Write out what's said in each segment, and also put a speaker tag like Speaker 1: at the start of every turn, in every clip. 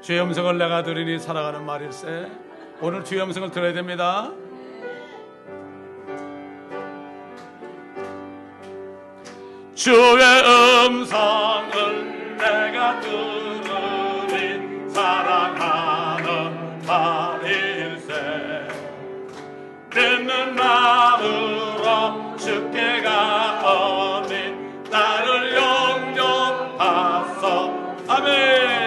Speaker 1: 주의 음성을 내가 들으니 살아가는 말일세. 오늘 주의 음성을 들어야 됩니다. 주의 음성을 내가 들으니 사랑하는 말일세. 듣는 마음으로 주께 가오니 나를 영접하소. 아멘.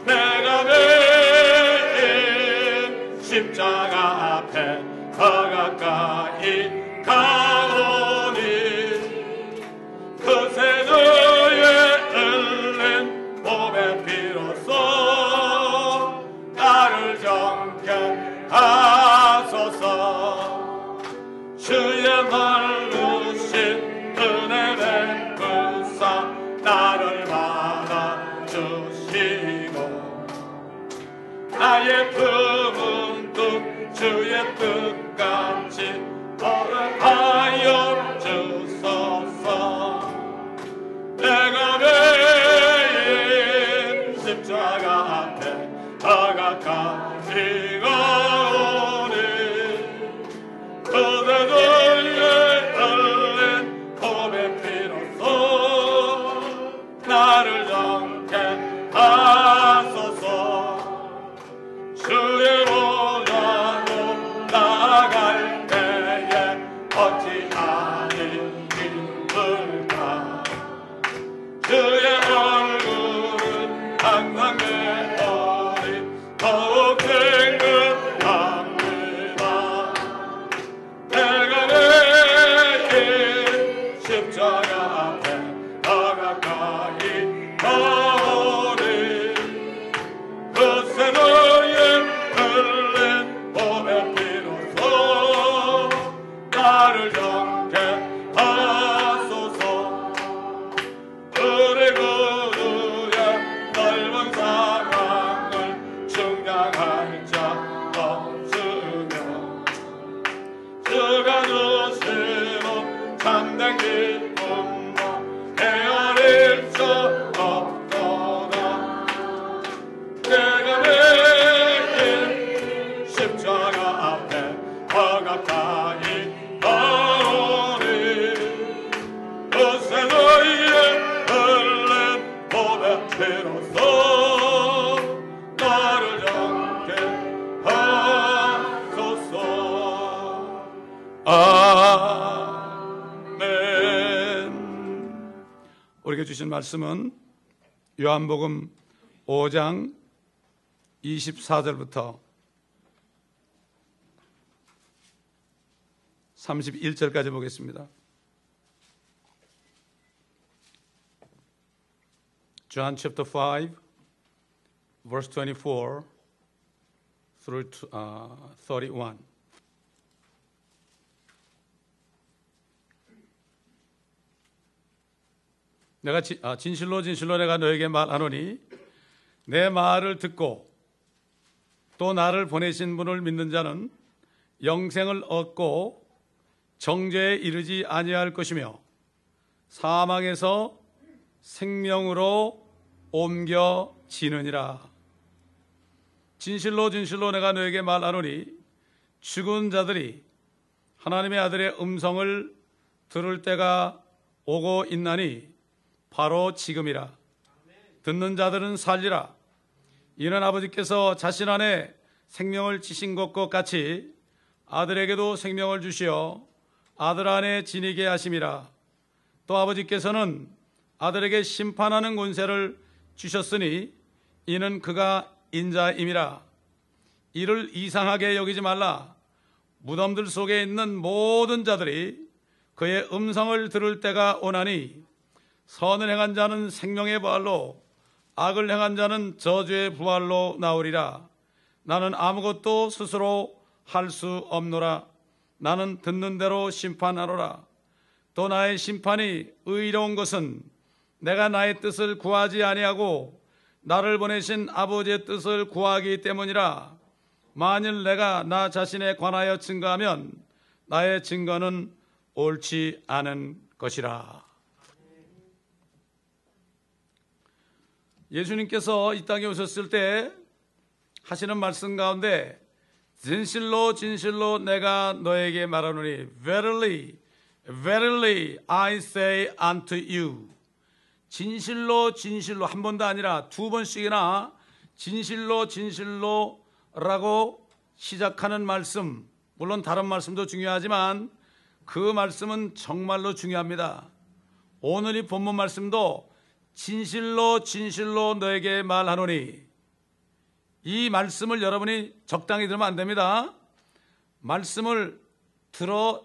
Speaker 1: 내가 매일 십자가 앞에 더 가까이 가오니 그 세대에 흘린 몸의 피로써 나를 정결하소서. 주의 넓으신 은혜 베푸사 나를 받아주시고 나의 품은 뜻 주의 뜻같이 허락하여 주소서. 내가 매일 십자가 앞에 더 가까이 가오니 그대들의 흘린 몸의 피로써 나를 정케하소서. 주의 보좌로 나아갈 때에 어찌 아닌 힘들까. 주의 얼굴은 항상 내 머리 더욱 생각합니다. 내가 매일 십자가 앞에 더 가까이 가오니 그 세대에 흘린 몸의 피로써 나를 정케하소서. 그리고 주의 넓은 사랑을 증량할 자 없으며 주가 주시는 참된 기쁨도 헤아릴 수 없도다. 내가 매일 십자가 앞에 더 가까이 가오니 그 세대에 흘린 몸의 피로써 나를 정케하소서. 아멘. 우리에게 주신 말씀은 요한복음 5장 24절부터 31절까지 보겠습니다. John chapter 5, verse 24 through 31. 내가 진실로 진실로 내가 너에게 말하노니 내 말을 듣고 또 나를 보내신 분을 믿는 자는 영생을 얻고 정죄에 이르지 아니할 것이며 사망에서 생명으로 옮겨지느니라. 진실로 진실로 내가 너에게 말하노니 죽은 자들이 하나님의 아들의 음성을 들을 때가 오고 있나니 바로 지금이라. 듣는 자들은 살리라. 이는 아버지께서 자신 안에 생명을 지신 것과 같이 아들에게도 생명을 주시어 아들 안에 지니게 하심이라. 또 아버지께서는 아들에게 심판하는 권세를 주셨으니 이는 그가 인자임이라. 이를 이상하게 여기지 말라. 무덤들 속에 있는 모든 자들이 그의 음성을 들을 때가 오나니 선을 행한 자는 생명의 부활로 악을 행한 자는 저주의 부활로 나오리라. 나는 아무것도 스스로 할 수 없노라. 나는 듣는 대로 심판하노라. 또 나의 심판이 의로운 것은 내가 나의 뜻을 구하지 아니하고 나를 보내신 아버지의 뜻을 구하기 때문이라. 만일 내가 나 자신에 관하여 증거하면 나의 증거는 옳지 않은 것이라. 예수님께서 이 땅에 오셨을 때 하시는 말씀 가운데 진실로 진실로 내가 너에게 말하노니 Verily, verily I say unto you. 진실로 진실로 한 번도 아니라 두 번씩이나 진실로 진실로라고 시작하는 말씀, 물론 다른 말씀도 중요하지만 그 말씀은 정말로 중요합니다. 오늘 이 본문 말씀도 진실로 진실로 너에게 말하노니, 이 말씀을 여러분이 적당히 들으면 안 됩니다. 말씀을 들어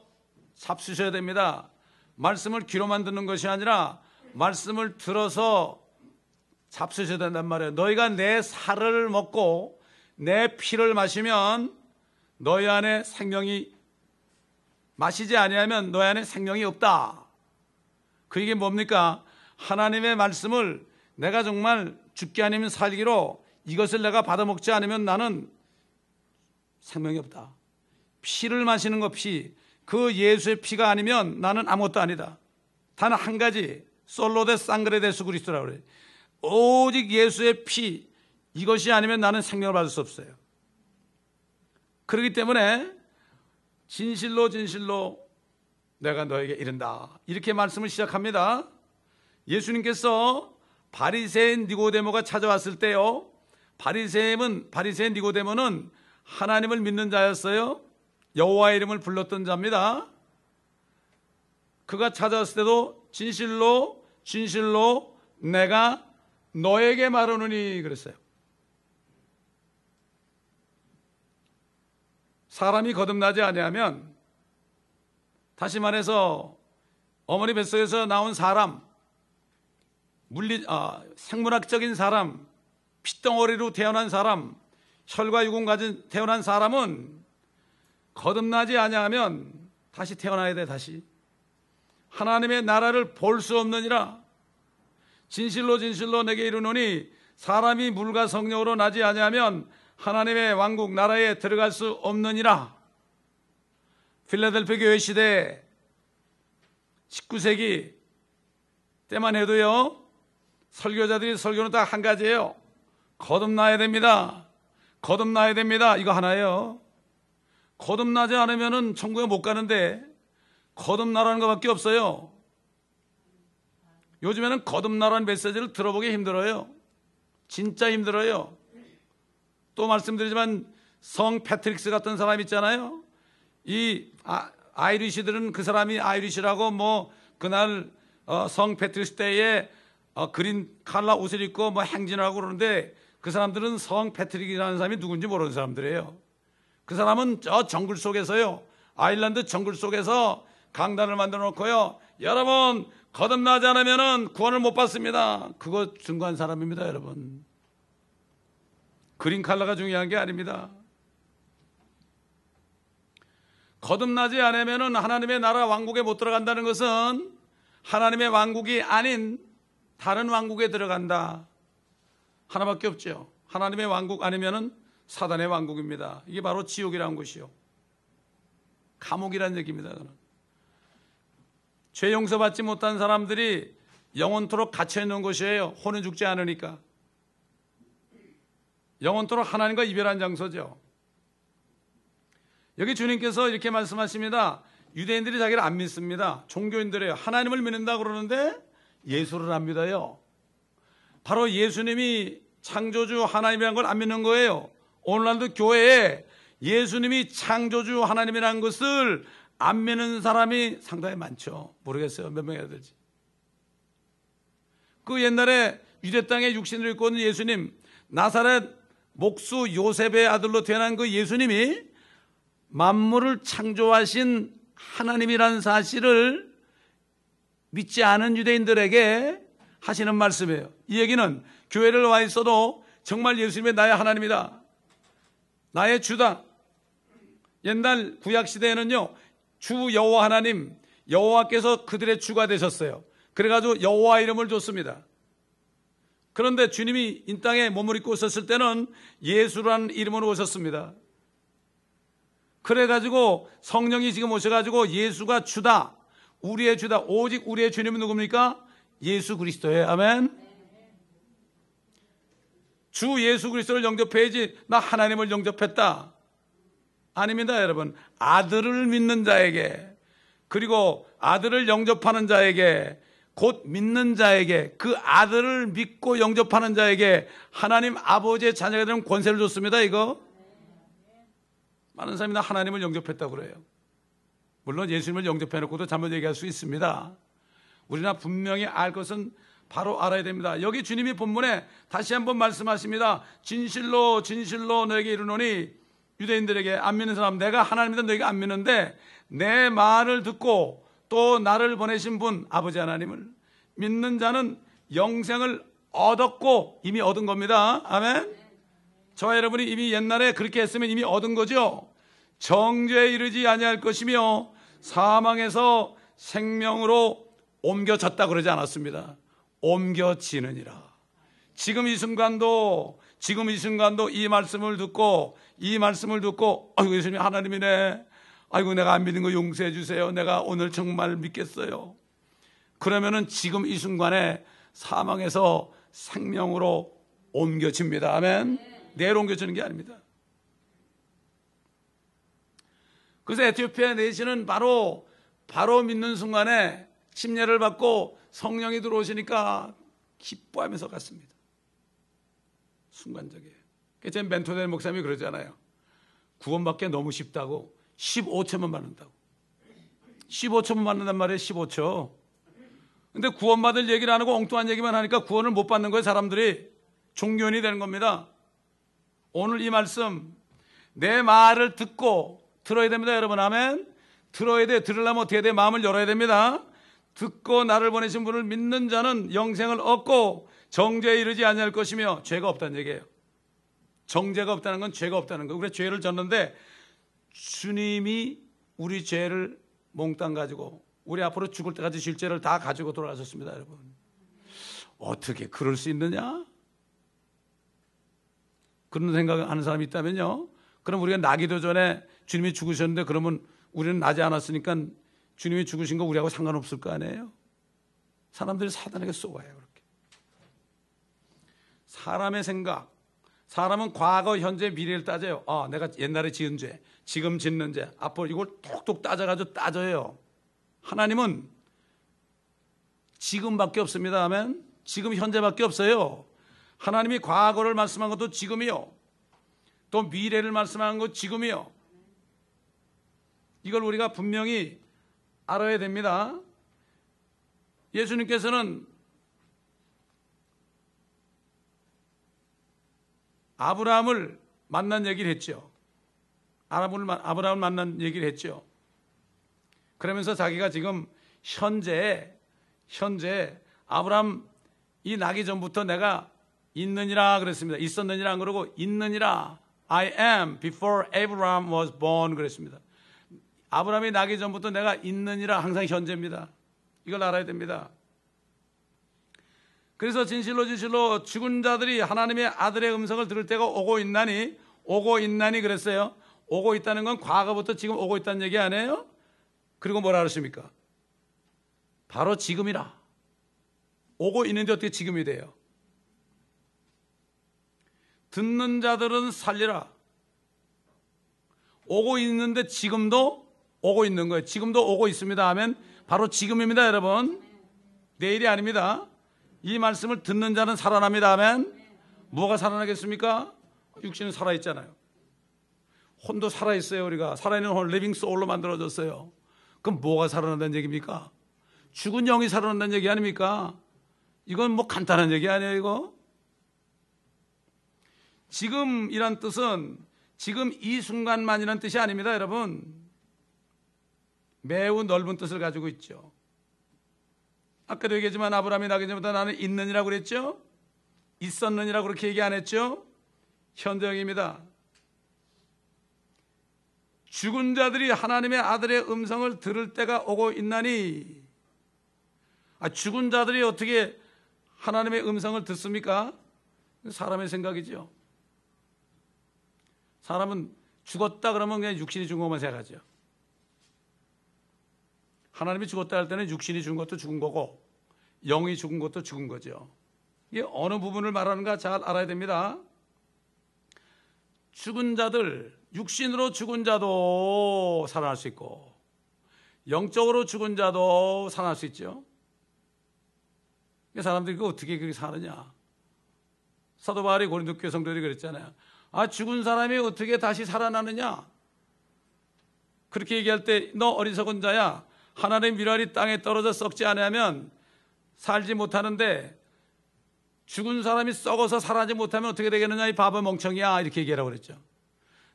Speaker 1: 잡수셔야 됩니다. 말씀을 귀로만 듣는 것이 아니라 말씀을 들어서 잡수셔야 된단 말이에요. 너희가 내 살을 먹고 내 피를 마시면 너희 안에 생명이, 마시지 아니하면 너희 안에 생명이 없다. 그 이게 뭡니까? 하나님의 말씀을 내가 정말 죽기 아니면 살기로 이것을 내가 받아먹지 않으면 나는 생명이 없다. 피를 마시는 것, 피, 그 예수의 피가 아니면 나는 아무것도 아니다. 단 한 가지, 솔로 데 상그레 데수 그리스도라고 그래요. 오직 예수의 피, 이것이 아니면 나는 생명을 받을 수 없어요. 그렇기 때문에 진실로 진실로 내가 너에게 이른다, 이렇게 말씀을 시작합니다. 예수님께서 바리새인 니고데모가 찾아왔을 때요, 바리새인 니고데모는 하나님을 믿는 자였어요. 여호와의 이름을 불렀던 자입니다. 그가 찾아왔을 때도 진실로 진실로 내가 너에게 말하노니 그랬어요. 사람이 거듭나지 아니하면, 다시 말해서 어머니 뱃속에서 나온 사람, 생물학적인 사람, 핏덩어리로 태어난 사람, 혈과 육은 가진 태어난 사람은 거듭나지 아니하면 다시 태어나야 돼. 다시 하나님의 나라를 볼 수 없느니라. 진실로 진실로 내게 이르노니 사람이 물과 성령으로 나지 아니하면 하나님의 왕국 나라에 들어갈 수 없느니라. 필라델피아 교회 시대 19세기 때만 해도요, 설교자들이 설교는 딱 한 가지예요. 거듭나야 됩니다. 거듭나야 됩니다. 이거 하나예요. 거듭나지 않으면 천국에 못 가는데 거듭나라는 것밖에 없어요. 요즘에는 거듭나라는 메시지를 들어보기 힘들어요. 진짜 힘들어요. 또 말씀드리지만 성 패트릭스 같은 사람 있잖아요. 이 아이리시들은 그 사람이 아이리시라고 뭐 그날 성 패트릭스 때에 그린 칼라 옷을 입고 뭐 행진을 하고 그러는데, 그 사람들은 성 패트릭이라는 사람이 누군지 모르는 사람들이에요. 그 사람은 저 정글 속에서요, 아일랜드 정글 속에서 강단을 만들어 놓고요, 여러분 거듭나지 않으면 구원을 못 받습니다. 그거 중요한 사람입니다. 여러분, 그린 칼라가 중요한 게 아닙니다. 거듭나지 않으면 하나님의 나라 왕국에 못 들어간다는 것은 하나님의 왕국이 아닌 다른 왕국에 들어간다. 하나밖에 없죠. 하나님의 왕국 아니면은 사단의 왕국입니다. 이게 바로 지옥이라는 것이요, 감옥이라는 얘기입니다. 죄 용서받지 못한 사람들이 영원토록 갇혀있는 곳이에요. 혼은 죽지 않으니까. 영원토록 하나님과 이별한 장소죠. 여기 주님께서 이렇게 말씀하십니다. 유대인들이 자기를 안 믿습니다. 종교인들이에요. 하나님을 믿는다 그러는데 예수를 안 믿어요. 바로 예수님이 창조주 하나님이라는 걸 안 믿는 거예요. 오늘날도 교회에 예수님이 창조주 하나님이라는 것을 안 믿는 사람이 상당히 많죠. 모르겠어요, 몇 명이나 될지. 그 옛날에 유대 땅에 육신을 입고 있는 예수님, 나사렛 목수 요셉의 아들로 태어난 그 예수님이 만물을 창조하신 하나님이라는 사실을 믿지 않은 유대인들에게 하시는 말씀이에요. 이 얘기는 교회를 와 있어도 정말 예수님이 나의 하나님이다, 나의 주다. 옛날 구약시대에는요, 주 여호와 하나님, 여호와께서 그들의 주가 되셨어요. 그래가지고 여호와 이름을 줬습니다. 그런데 주님이 이 땅에 몸을 입고 오셨을 때는 예수라는 이름으로 오셨습니다. 그래가지고 성령이 지금 오셔가지고 예수가 주다, 우리의 주다. 오직 우리의 주님은 누굽니까? 예수 그리스도예요. 아멘. 주 예수 그리스도를 영접해야지 나 하나님을 영접했다. 아닙니다, 여러분. 아들을 믿는 자에게, 그리고 아들을 영접하는 자에게, 곧 믿는 자에게, 그 아들을 믿고 영접하는 자에게 하나님 아버지의 자녀가 되는 권세를 줬습니다. 이거 많은 사람이 나 하나님을 영접했다고 그래요. 물론 예수님을 영접해놓고도 잘못 얘기할 수 있습니다. 우리나 분명히 알 것은 바로 알아야 됩니다. 여기 주님이 본문에 다시 한번 말씀하십니다. 진실로 진실로 너에게 이르노니, 유대인들에게, 안 믿는 사람, 내가 하나님이다 너희가 안 믿는데 내 말을 듣고 또 나를 보내신 분 아버지 하나님을 믿는 자는 영생을 얻었고, 이미 얻은 겁니다. 아멘. 저와 여러분이 이미 옛날에 그렇게 했으면 이미 얻은 거죠. 정죄에 이르지 아니할 것이며 사망에서 생명으로 옮겨졌다 그러지 않았습니다. 옮겨지느니라. 지금 이 순간도 이 말씀을 듣고 아이고 예수님 하나님이네, 아이고 내가 안 믿는 거 용서해 주세요, 내가 오늘 정말 믿겠어요. 그러면은 지금 이 순간에 사망에서 생명으로 옮겨집니다. 아멘. 내일 옮겨지는 게 아닙니다. 그래서 에티오피아 내시는 바로 믿는 순간에 침례를 받고 성령이 들어오시니까 기뻐하면서 갔습니다. 순간적이에요. 제 멘토된 목사님이 그러잖아요. 구원받기 너무 쉽다고 15초만 받는다고. 15초만 받는단 말이에요. 15초. 근데 구원받을 얘기를 안 하고 엉뚱한 얘기만 하니까 구원을 못 받는 거예요. 사람들이. 종교인이 되는 겁니다. 오늘 이 말씀, 내 말을 듣고 들어야 됩니다, 여러분. 아멘. 들어야 돼. 들으려면 어떻게 돼? 마음을 열어야 됩니다. 듣고 나를 보내신 분을 믿는 자는 영생을 얻고 정죄에 이르지 아니할 것이며, 죄가 없다는 얘기예요. 정죄가 없다는 건 죄가 없다는 거. 그래서 죄를 졌는데 주님이 우리 죄를 몽땅 가지고 우리 앞으로 죽을 때까지 질 죄를 다 가지고 돌아가셨습니다, 여러분. 어떻게 그럴 수 있느냐? 그런 생각하는 사람이 있다면요, 그럼 우리가 나기도 전에 주님이 죽으셨는데 그러면 우리는 나지 않았으니까 주님이 죽으신 거 우리하고 상관없을 거 아니에요? 사람들이 사단에게 쏘아요, 그렇게. 사람의 생각, 사람은 과거, 현재, 미래를 따져요. 내가 옛날에 지은 죄, 지금 짓는 죄, 앞으로 이걸 톡톡 따져가지고 따져요. 하나님은 지금밖에 없습니다. 아멘. 지금 현재밖에 없어요. 하나님이 과거를 말씀한 것도 지금이요, 또 미래를 말씀한 것도 지금이요. 이걸 우리가 분명히 알아야 됩니다. 예수님께서는 아브라함을 만난 얘기를 했죠. 아브라함을 만난 얘기를 했죠. 그러면서 자기가 지금 현재 아브라함이 나기 전부터 내가 있느니라 그랬습니다. 있었느니라 안 그러고 있느니라. I am before Abraham was born 그랬습니다. 아브라함이 나기 전부터 내가 있느니라, 항상 현재입니다. 이걸 알아야 됩니다. 그래서 진실로 진실로 죽은 자들이 하나님의 아들의 음성을 들을 때가 오고 있나니 그랬어요. 오고 있다는 건 과거부터 지금 오고 있다는 얘기 아니에요? 그리고 뭐라 그러십니까? 바로 지금이라. 오고 있는데 어떻게 지금이 돼요? 듣는 자들은 살리라. 오고 있는데 지금도 오고 있는 거예요. 지금도 오고 있습니다 하면 바로 지금입니다, 여러분. 내일이 아닙니다. 이 말씀을 듣는 자는 살아납니다 하면 뭐가 살아나겠습니까? 육신은 살아있잖아요. 혼도 살아있어요. 우리가 살아있는 혼, 리빙 소울로 만들어졌어요. 그럼 뭐가 살아난다는 얘기입니까? 죽은 영이 살아난다는 얘기 아닙니까? 이건 뭐 간단한 얘기 아니에요, 이거? 지금이란 뜻은 지금 이 순간만이라는 뜻이 아닙니다, 여러분. 매우 넓은 뜻을 가지고 있죠. 아까도 얘기했지만 아브라함이 나기 전부터 나는 있느니라고 그랬죠? 있었느니라고 그렇게 얘기 안 했죠? 현재형입니다. 죽은 자들이 하나님의 아들의 음성을 들을 때가 오고 있나니. 죽은 자들이 어떻게 하나님의 음성을 듣습니까? 사람의 생각이죠. 사람은 죽었다 그러면 그냥 육신이 죽은 것만 생각하죠. 하나님이 죽었다 할 때는 육신이 죽은 것도 죽은 거고 영이 죽은 것도 죽은 거죠. 이게 어느 부분을 말하는가 잘 알아야 됩니다. 죽은 자들, 육신으로 죽은 자도 살아날 수 있고 영적으로 죽은 자도 살아날 수 있죠. 사람들이 그 어떻게 그렇게 사느냐. 사도 바울이 고린도 교회 성도들이 그랬잖아요. 아, 죽은 사람이 어떻게 다시 살아나느냐. 그렇게 얘기할 때 너 어리석은 자야, 하나님의 밀알이 땅에 떨어져 썩지 않으면 살지 못하는데 죽은 사람이 썩어서 살아나지 못하면 어떻게 되겠느냐, 이 바보 멍청이야, 이렇게 얘기하라고 그랬죠.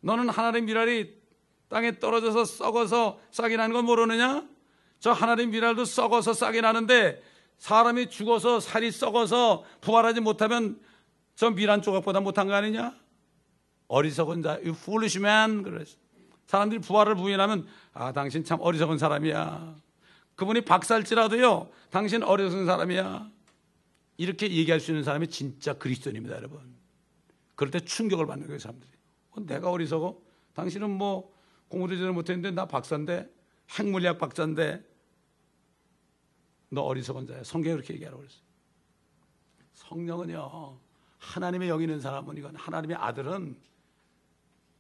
Speaker 1: 너는 하나님의 밀알이 땅에 떨어져서 썩어서 싹이 나는 건 모르느냐? 저 하나님의 밀알도 썩어서 싹이 나는데 사람이 죽어서 살이 썩어서 부활하지 못하면 저 밀한 조각보다 못한 거 아니냐? 어리석은 자, you foolish man. 그랬어. 사람들이 부활을 부인하면 아, 당신 참 어리석은 사람이야. 그분이 박살지라도요, 당신 어리석은 사람이야. 이렇게 얘기할 수 있는 사람이 진짜 그리스도인입니다, 여러분. 그럴 때 충격을 받는 거예요, 사람들이. 내가 어리석어? 당신은 뭐 공부도 제대로 못했는데 나 박사인데, 핵물리학 박사인데 너 어리석은 자야. 성경이 그렇게 얘기하라고 그랬어요. 성령은요, 하나님의 영이 있는 사람은, 이건 하나님의 아들은,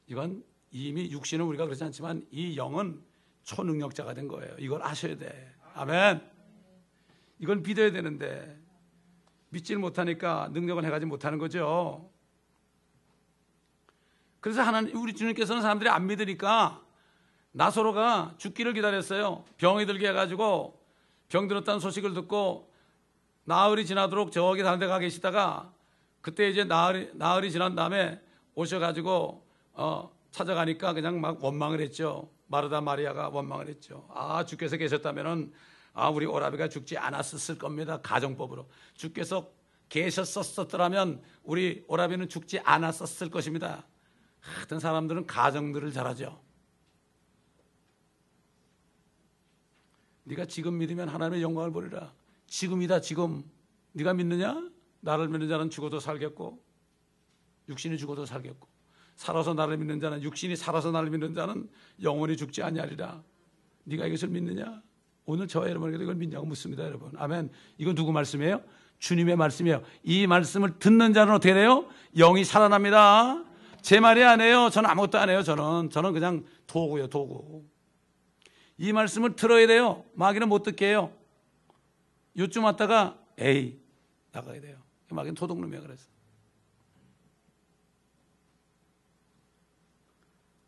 Speaker 1: 이건 이미 육신은 우리가 그렇지 않지만 이 영은 초능력자가 된 거예요. 이걸 아셔야 돼. 아멘. 이건 믿어야 되는데 믿지를 못하니까 능력을 해가지 못하는 거죠. 그래서 하나님, 우리 주님께서는 사람들이 안 믿으니까 나사로가 죽기를 기다렸어요. 병이 들게 해가지고 병 들었다는 소식을 듣고 나흘이 지나도록 저기 다른 데 가 계시다가 그때 이제 나흘이 지난 다음에 오셔가지고 찾아가니까 그냥 막 원망을 했죠. 마르다 마리아가 원망을 했죠. 아, 주께서 계셨다면은 우리 오라비가 죽지 않았을 겁니다. 가정법으로 주께서 계셨었더라면 우리 오라비는 죽지 않았을 것입니다. 하여튼 사람들은 가정들을 잘하죠. 네가 지금 믿으면 하나님의 영광을 보리라. 지금이다, 지금. 네가 믿느냐? 나를 믿는 자는 죽어도 살겠고 육신이 죽어도 살겠고 살아서 나를 믿는 자는, 육신이 살아서 나를 믿는 자는 영원히 죽지 아니하리라. 네가 이것을 믿느냐? 오늘 저와 여러분에게도 이걸 믿냐고 묻습니다, 여러분. 아멘. 이건 누구 말씀이에요? 주님의 말씀이에요. 이 말씀을 듣는 자는 어떻게 돼요? 영이 살아납니다. 제 말이 아니에요. 저는 아무것도 안 해요. 저는 그냥 도구예요, 도구. 이 말씀을 들어야 돼요. 마귀는 못 듣게 해요. 요쯤 왔다가 에이, 나가야 돼요. 마귀는 도둑놈이야. 그래서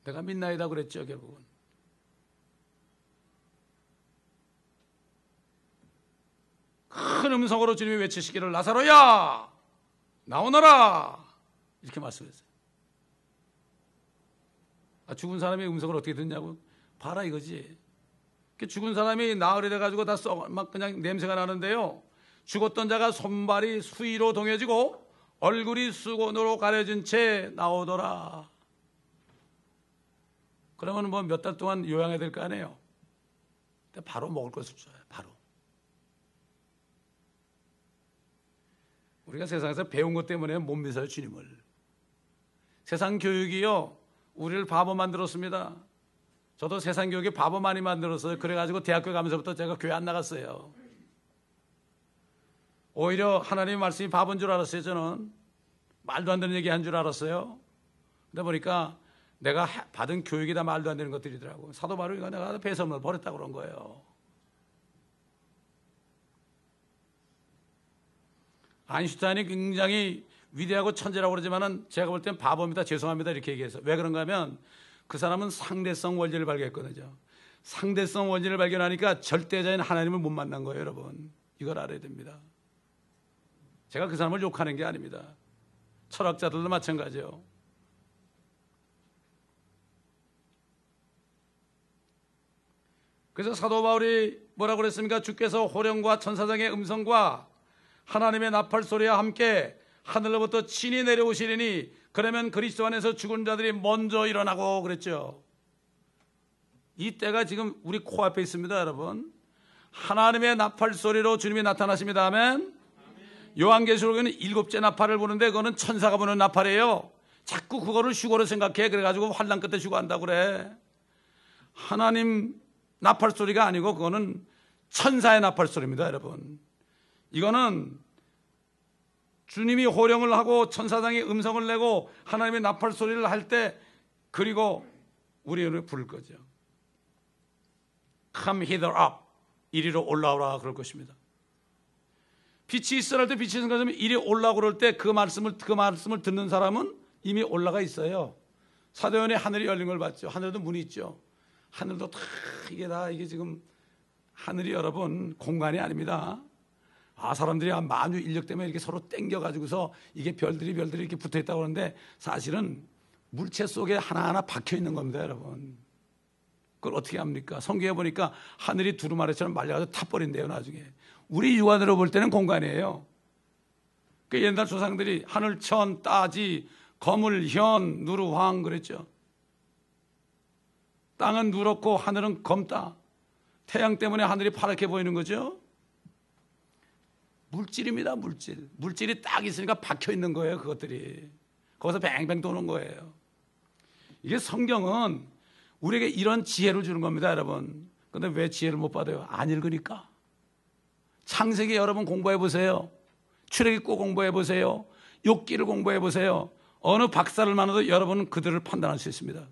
Speaker 1: 내가 midnight이다 그랬죠, 결국은. 큰 음성으로 주님이 외치시기를 나사로야 나오너라, 이렇게 말씀했어요. 죽은 사람의 음성을 어떻게 듣냐고? 봐라 이거지. 죽은 사람이 나흘이 돼가지고 다 막 그냥 냄새가 나는데요, 죽었던 자가 손발이 수위로 동여지고 얼굴이 수건으로 가려진 채 나오더라. 그러면 뭐 몇 달 동안 요양해야 될 거 아니에요. 바로 먹을 것을 줘요. 바로. 우리가 세상에서 배운 것 때문에 못 믿어요, 주님을. 세상 교육이요, 우리를 바보 만들었습니다. 저도 세상 교육에 바보 많이 만들었어요. 그래가지고 대학교 가면서부터 제가 교회 안 나갔어요. 오히려 하나님의 말씀이 바보인 줄 알았어요. 저는 말도 안 되는 얘기 한 줄 알았어요. 근데 보니까 내가 받은 교육이 다 말도 안 되는 것들이더라고. 사도 바울이가 내가 배설물을 버렸다고 그런 거예요. 아인슈타인이 굉장히 위대하고 천재라고 그러지만은 제가 볼 땐 바보입니다. 죄송합니다. 이렇게 얘기해서. 왜 그런가 하면 그 사람은 상대성 원리를 발견했거든요. 상대성 원리를 발견하니까 절대자인 하나님을 못 만난 거예요, 여러분. 이걸 알아야 됩니다. 제가 그 사람을 욕하는 게 아닙니다. 철학자들도 마찬가지예요. 그래서 사도 바울이 뭐라고 그랬습니까? 주께서 호령과 천사장의 음성과 하나님의 나팔 소리와 함께 하늘로부터 친히 내려오시리니 그러면 그리스도 안에서 죽은 자들이 먼저 일어나고 그랬죠. 이 때가 지금 우리 코앞에 있습니다, 여러분. 하나님의 나팔 소리로 주님이 나타나십니다. 아멘. 요한계시록에는 7째 나팔을 부는데 그거는 천사가 부는 나팔이에요. 자꾸 그거를 휴거로 생각해. 그래가지고 환난 끝에 휴거한다고 그래. 하나님 나팔 소리가 아니고 그거는 천사의 나팔 소리입니다, 여러분. 이거는 주님이 호령을 하고 천사장이 음성을 내고 하나님의 나팔 소리를 할 때, 그리고 우리를 부를 거죠. Come hither up, 이리로 올라오라 그럴 것입니다. 빛이 있으라 할 때 빛이 있는 것처럼 이리 올라오고 그럴 때 그 말씀을 듣는 사람은 이미 올라가 있어요. 사도연의 하늘이 열린 걸 봤죠. 하늘에도 문이 있죠. 하늘도 다 이게 지금 하늘이 여러분 공간이 아닙니다. 사람들이 만유 인력 때문에 이렇게 서로 땡겨가지고서 이게 별들이 이렇게 붙어 있다고 하는데, 사실은 물체 속에 하나하나 박혀 있는 겁니다, 여러분. 그걸 어떻게 합니까? 성경에 보니까 하늘이 두루마리처럼 말려가지고 타버린대요, 나중에. 우리 육안으로 볼 때는 공간이에요. 그 옛날 조상들이 하늘, 천, 따지, 거물, 현, 누르, 황 그랬죠. 땅은 누렇고 하늘은 검다. 태양 때문에 하늘이 파랗게 보이는 거죠. 물질입니다, 물질. 물질이 딱 있으니까 박혀 있는 거예요, 그것들이. 거기서 뱅뱅 도는 거예요. 이게 성경은 우리에게 이런 지혜를 주는 겁니다, 여러분. 그런데 왜 지혜를 못 받아요? 안 읽으니까. 창세기 여러분 공부해 보세요. 출애굽기 꼭 공부해 보세요. 욥기를 공부해 보세요. 어느 박사를 만나도 여러분은 그들을 판단할 수 있습니다.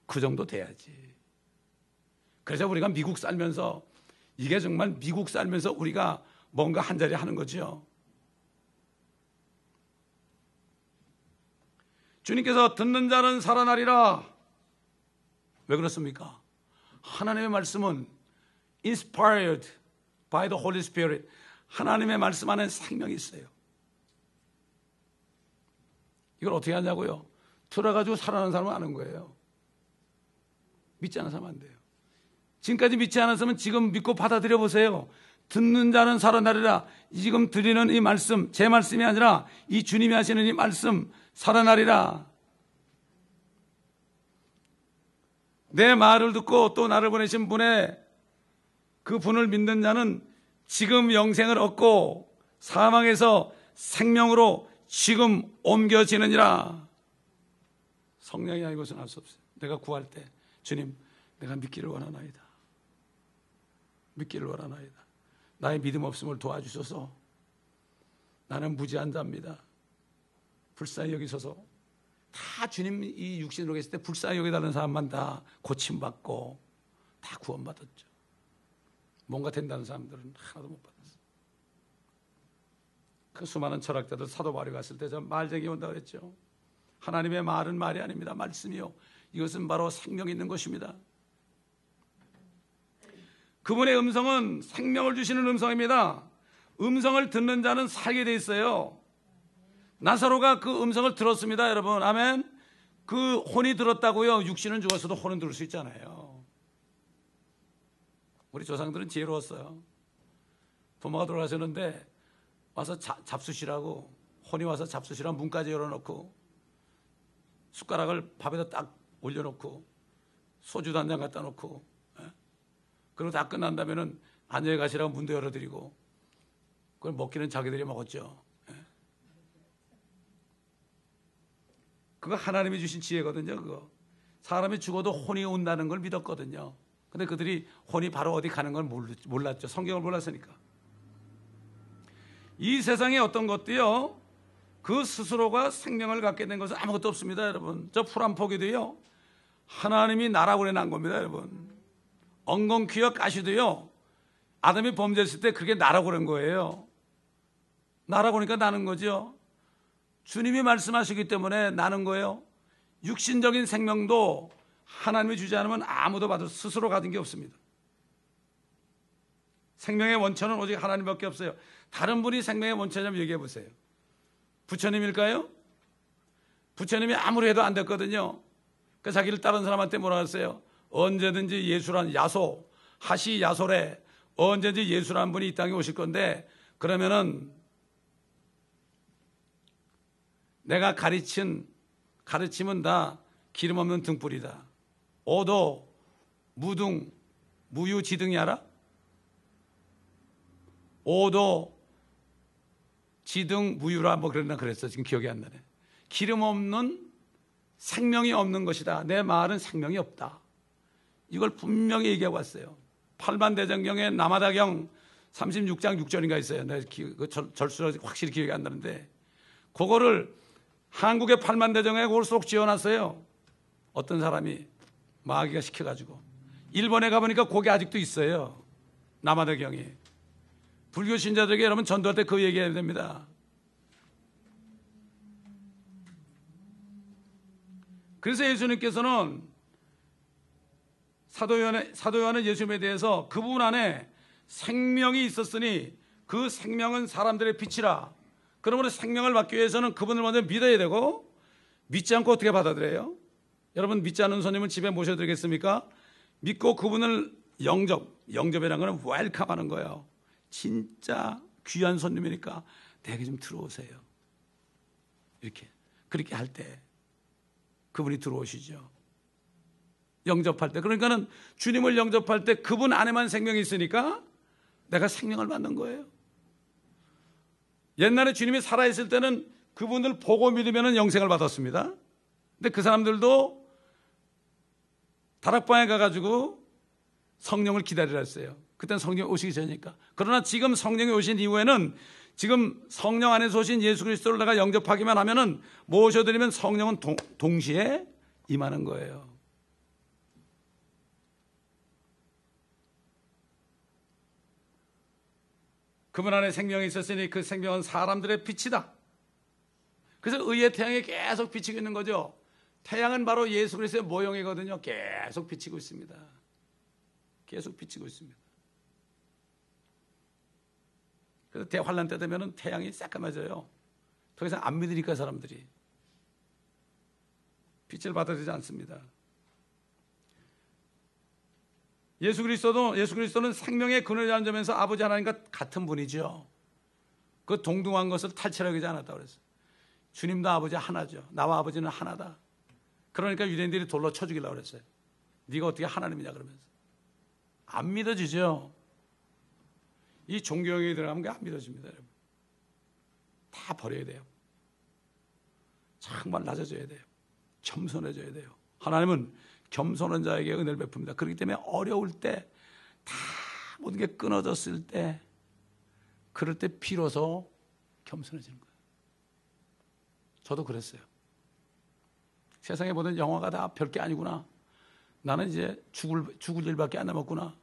Speaker 1: 그 정도 돼야지. 그래서 우리가 미국 살면서, 이게 정말 미국 살면서 우리가 뭔가 한 자리 하는 거죠. 주님께서 듣는 자는 살아나리라. 왜 그렇습니까? 하나님의 말씀은 inspired by the Holy Spirit. 하나님의 말씀 안에 생명이 있어요. 이걸 어떻게 하냐고요? 들어가지고 살아나는 사람은 아는 거예요. 믿지 않은 사람은 안 돼요. 지금까지 믿지 않았으면 지금 믿고 받아들여 보세요. 듣는 자는 살아나리라. 지금 드리는 이 말씀, 제 말씀이 아니라 이 주님이 하시는 이 말씀, 살아나리라. 내 말을 듣고 또 나를 보내신 분의 그 분을 믿는 자는 지금 영생을 얻고 사망에서 생명으로 지금 옮겨지느니라. 성령이 아닌 것은 알 수 없어요. 내가 구할 때 주님, 내가 믿기를 원하나이다. 믿기를 원하나이다. 나의 믿음 없음을 도와주셔서 나는 무지한 자입니다. 불쌍히 여기소서. 다 주님 이 육신으로 계실 때 불쌍히 여기달라는 사람만 다 고침받고 다 구원받았죠. 뭔가 된다는 사람들은 하나도 못 받았어요. 그 수많은 철학자들 사도 바울이 갔을 때 저 말쟁이 온다고 그랬죠. 하나님의 말은 말이 아닙니다. 말씀이요. 이것은 바로 생명 있는 것입니다. 그분의 음성은 생명을 주시는 음성입니다. 음성을 듣는 자는 살게 돼 있어요. 나사로가 그 음성을 들었습니다, 여러분. 아멘. 그 혼이 들었다고요. 육신은 죽었어도 혼은 들을 수 있잖아요. 우리 조상들은 지혜로웠어요. 부모가 돌아가셨는데 와서 잡수시라고, 혼이 와서 잡수시라고 문까지 열어놓고 숟가락을 밥에다 딱 올려놓고 소주도 한 잔 갖다 놓고, 그리고 다 끝난다면은 안녕히 가시라고 문도 열어드리고, 그걸 먹기는 자기들이 먹었죠. 그거 하나님이 주신 지혜거든요. 그거 사람이 죽어도 혼이 온다는 걸 믿었거든요. 근데 그들이 혼이 바로 어디 가는 걸 몰랐죠. 성경을 몰랐으니까. 이 세상에 어떤 것도요, 그 스스로가 생명을 갖게 된 것은 아무것도 없습니다, 여러분. 저 풀 한 포기도요, 하나님이 나라고 그래 난 겁니다, 여러분. 엉겅퀴와 가시도요, 아담이 범죄했을 때 그게 나라고 그런 거예요. 나라고 하니까 나는 거죠. 주님이 말씀하시기 때문에 나는 거예요. 육신적인 생명도 하나님이 주지 않으면 아무도 받을 스스로 가진 게 없습니다. 생명의 원천은 오직 하나님밖에 없어요. 다른 분이 생명의 원천이라면 얘기해 보세요. 부처님일까요? 부처님이 아무리 해도 안 됐거든요. 그러니까 자기를 따른 사람한테 뭐라 했어요? 언제든지 예수란 야소, 하시 야소래, 언제든지 예수란 분이 이 땅에 오실 건데, 그러면은 내가 가르침은 다 기름 없는 등불이다. 오도, 무등, 무유지등이 알아? 오도, 지등, 무유라 뭐 그랬나 그랬어. 지금 기억이 안 나네. 기름 없는 생명이 없는 것이다. 내 말은 생명이 없다. 이걸 분명히 얘기하고 왔어요. 팔만대장경의 남아다경 36장 6절인가 있어요. 내가 그 절수가 확실히 기억이 안 나는데, 그거를 한국의 팔만대정에 그걸 쏙 지어놨어요. 어떤 사람이 마귀가 시켜가지고. 일본에 가보니까 그게 아직도 있어요. 남아대경이. 불교 신자들에게 여러분 전도할 때 그 얘기해야 됩니다. 그래서 예수님께서는 사도 요한은 예수님에 대해서 그분 안에 생명이 있었으니 그 생명은 사람들의 빛이라. 그러므로 생명을 받기 위해서는 그분을 먼저 믿어야 되고, 믿지 않고 어떻게 받아들여요? 여러분 믿지 않는 손님을 집에 모셔드리겠습니까? 믿고 그분을 영접이라는 거는 웰컴하는 거예요. 진짜 귀한 손님이니까 내게 좀 들어오세요. 그렇게 할 때 그분이 들어오시죠. 영접할 때. 그러니까는 주님을 영접할 때 그분 안에만 생명이 있으니까 내가 생명을 받는 거예요. 옛날에 주님이 살아있을 때는 그분을 보고 믿으면 영생을 받았습니다. 근데 그 사람들도 다락방에 가가지고 성령을 기다리라 했어요. 그때는 성령이 오시기 전이니까. 그러나 지금 성령이 오신 이후에는 지금 성령 안에서 오신 예수 그리스도를 내가 영접하기만 하면은 모셔드리면 성령은 동시에 임하는 거예요. 그분 안에 생명이 있었으니 그 생명은 사람들의 빛이다. 그래서 의의 태양이 계속 비치고 있는 거죠. 태양은 바로 예수 그리스도의 모형이거든요. 계속 비치고 있습니다. 계속 비치고 있습니다. 그래서 대환란 때 되면 태양이 새까매져요. 더 이상 안 믿으니까 사람들이 빛을 받아들이지 않습니다. 예수 그리스도는 생명의 근원을 앉으면서 아버지 하나님과 같은 분이죠. 그 동등한 것을 탈취하지 않았다고 그랬어요. 주님도 아버지 하나죠. 나와 아버지는 하나다. 그러니까 유대인들이 돌로 쳐 죽이려고 그랬어요. 네가 어떻게 하나님이냐 그러면서. 안 믿어지죠. 이 종교형이 들어가면 게 안 믿어집니다, 여러분. 다 버려야 돼요. 정말 낮아져야 돼요. 겸손해져야 돼요. 하나님은 겸손한 자에게 은혜를 베풉니다. 그렇기 때문에 어려울 때, 다 모든 게 끊어졌을 때, 그럴 때 비로소 겸손해지는 거예요. 저도 그랬어요. 세상에 모든 영화가 다 별게 아니구나. 나는 이제 죽을 일밖에 안 남았구나.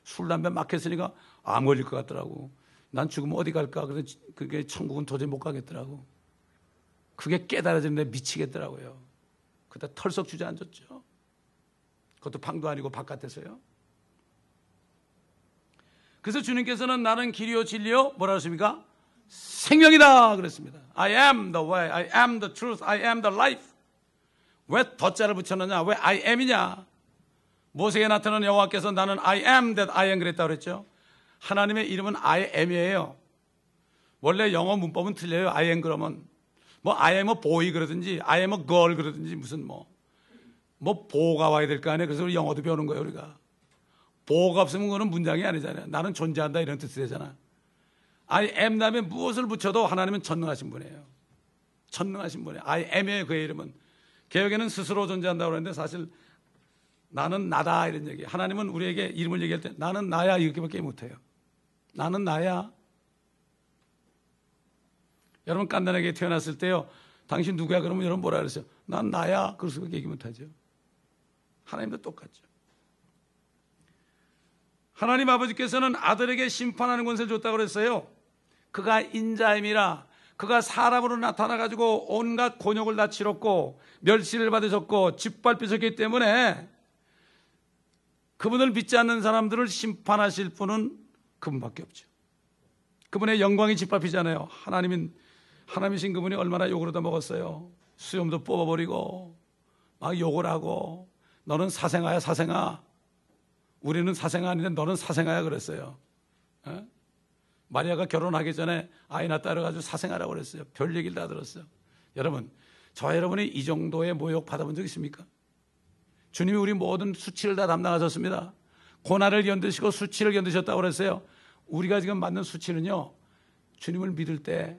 Speaker 1: 술, 담배 막 했으니까 암 걸릴 것 같더라고. 난 죽으면 어디 갈까? 그래서 그게 천국은 도저히 못 가겠더라고. 그게 깨달아지는데 미치겠더라고요. 그때 털썩 주저앉았죠. 그것도 방도 아니고 바깥에서요. 그래서 주님께서는 나는 길이요 진리요 뭐라 하십니까? 생명이다 그랬습니다. I am the way, I am the truth, I am the life. 왜 더자를 붙였느냐? 왜 I am이냐? 모세에게 나타난 여호와께서 나는 I am that I am 그랬다고 그랬죠. 하나님의 이름은 I am이에요. 원래 영어 문법은 틀려요. I am 그러면 뭐 I am a boy 그러든지 I am a girl 그러든지 무슨 뭐 보호가 와야 될 거 아니에요. 그래서 우리 영어도 배우는 거예요. 우리가 보호가 없으면 그거는 문장이 아니잖아요. 나는 존재한다 이런 뜻이 되잖아. I am 다음에 무엇을 붙여도 하나님은 전능하신 분이에요. 전능하신 분이에요. I am이에요. 그의 이름은. 개혁에는 스스로 존재한다고 그러는데 사실 나는 나다 이런 얘기. 하나님은 우리에게 이름을 얘기할 때 나는 나야 이렇게밖에 못해요. 나는 나야. 여러분 깐난하게 태어났을 때요. 당신 누구야? 그러면 여러분 뭐라 그랬어요? 난 나야. 그럴 수밖에 얘기 못하죠. 하나님도 똑같죠. 하나님 아버지께서는 아들에게 심판하는 권세를 줬다고 그랬어요. 그가 인자임이라. 그가 사람으로 나타나가지고 온갖 곤욕을 다 치렀고 멸시를 받으셨고 짓밟히셨기 때문에 그분을 믿지 않는 사람들을 심판하실 분은 그분밖에 없죠. 그분의 영광이 짓밟히잖아요. 하나님이신 그분이 얼마나 욕을 얻어먹었어요. 수염도 뽑아버리고 막 욕을 하고 너는 사생아야 사생아. 우리는 사생아 아닌데 너는 사생아야 그랬어요. 에? 마리아가 결혼하기 전에 아이 낳았다 그래가지고 사생아라고 그랬어요. 별 얘기를 다 들었어요. 여러분, 저와 여러분이 이 정도의 모욕 받아본 적 있습니까? 주님이 우리 모든 수치를 다 담당하셨습니다. 고난을 견디시고 수치를 견디셨다고 그랬어요. 우리가 지금 받는 수치는요, 주님을 믿을 때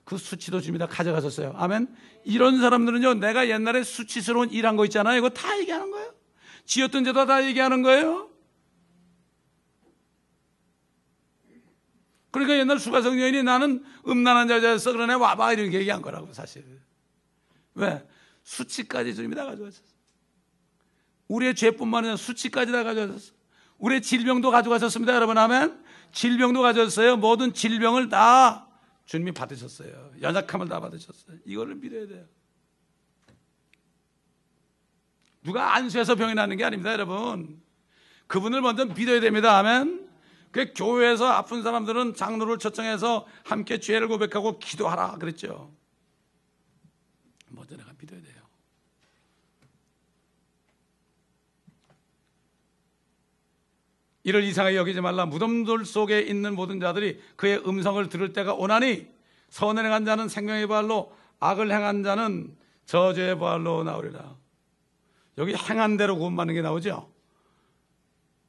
Speaker 1: 그 수치도 주님이 다 가져가셨어요. 아멘. 이런 사람들은요, 내가 옛날에 수치스러운 일한 거 있잖아요. 이거 다 얘기하는 거예요. 지었던 죄도 다 얘기하는 거예요. 그러니까 옛날 수가성 여인이 나는 음란한 여자였어 그러네 와봐 이렇게 얘기한 거라고. 사실 왜? 수치까지 주님이 다 가져가셨어. 우리의 죄뿐만 아니라 수치까지 다 가져가셨어. 우리의 질병도 가져가셨습니다. 여러분 아멘. 질병도 가져갔어요. 모든 질병을 다 주님이 받으셨어요. 연약함을 다 받으셨어요. 이거를 믿어야 돼요. 누가 안수해서 병이 나는 게 아닙니다. 여러분 그분을 먼저 믿어야 됩니다. 아멘. 그 교회에서 아픈 사람들은 장로를 초청해서 함께 죄를 고백하고 기도하라 그랬죠. 먼저 내가 믿어야 돼요. 이를 이상하게 여기지 말라. 무덤들 속에 있는 모든 자들이 그의 음성을 들을 때가 오나니 선을 행한 자는 생명의 부활로 악을 행한 자는 저주의 부활로 나오리라. 여기 행한 대로 구원받는 게 나오죠.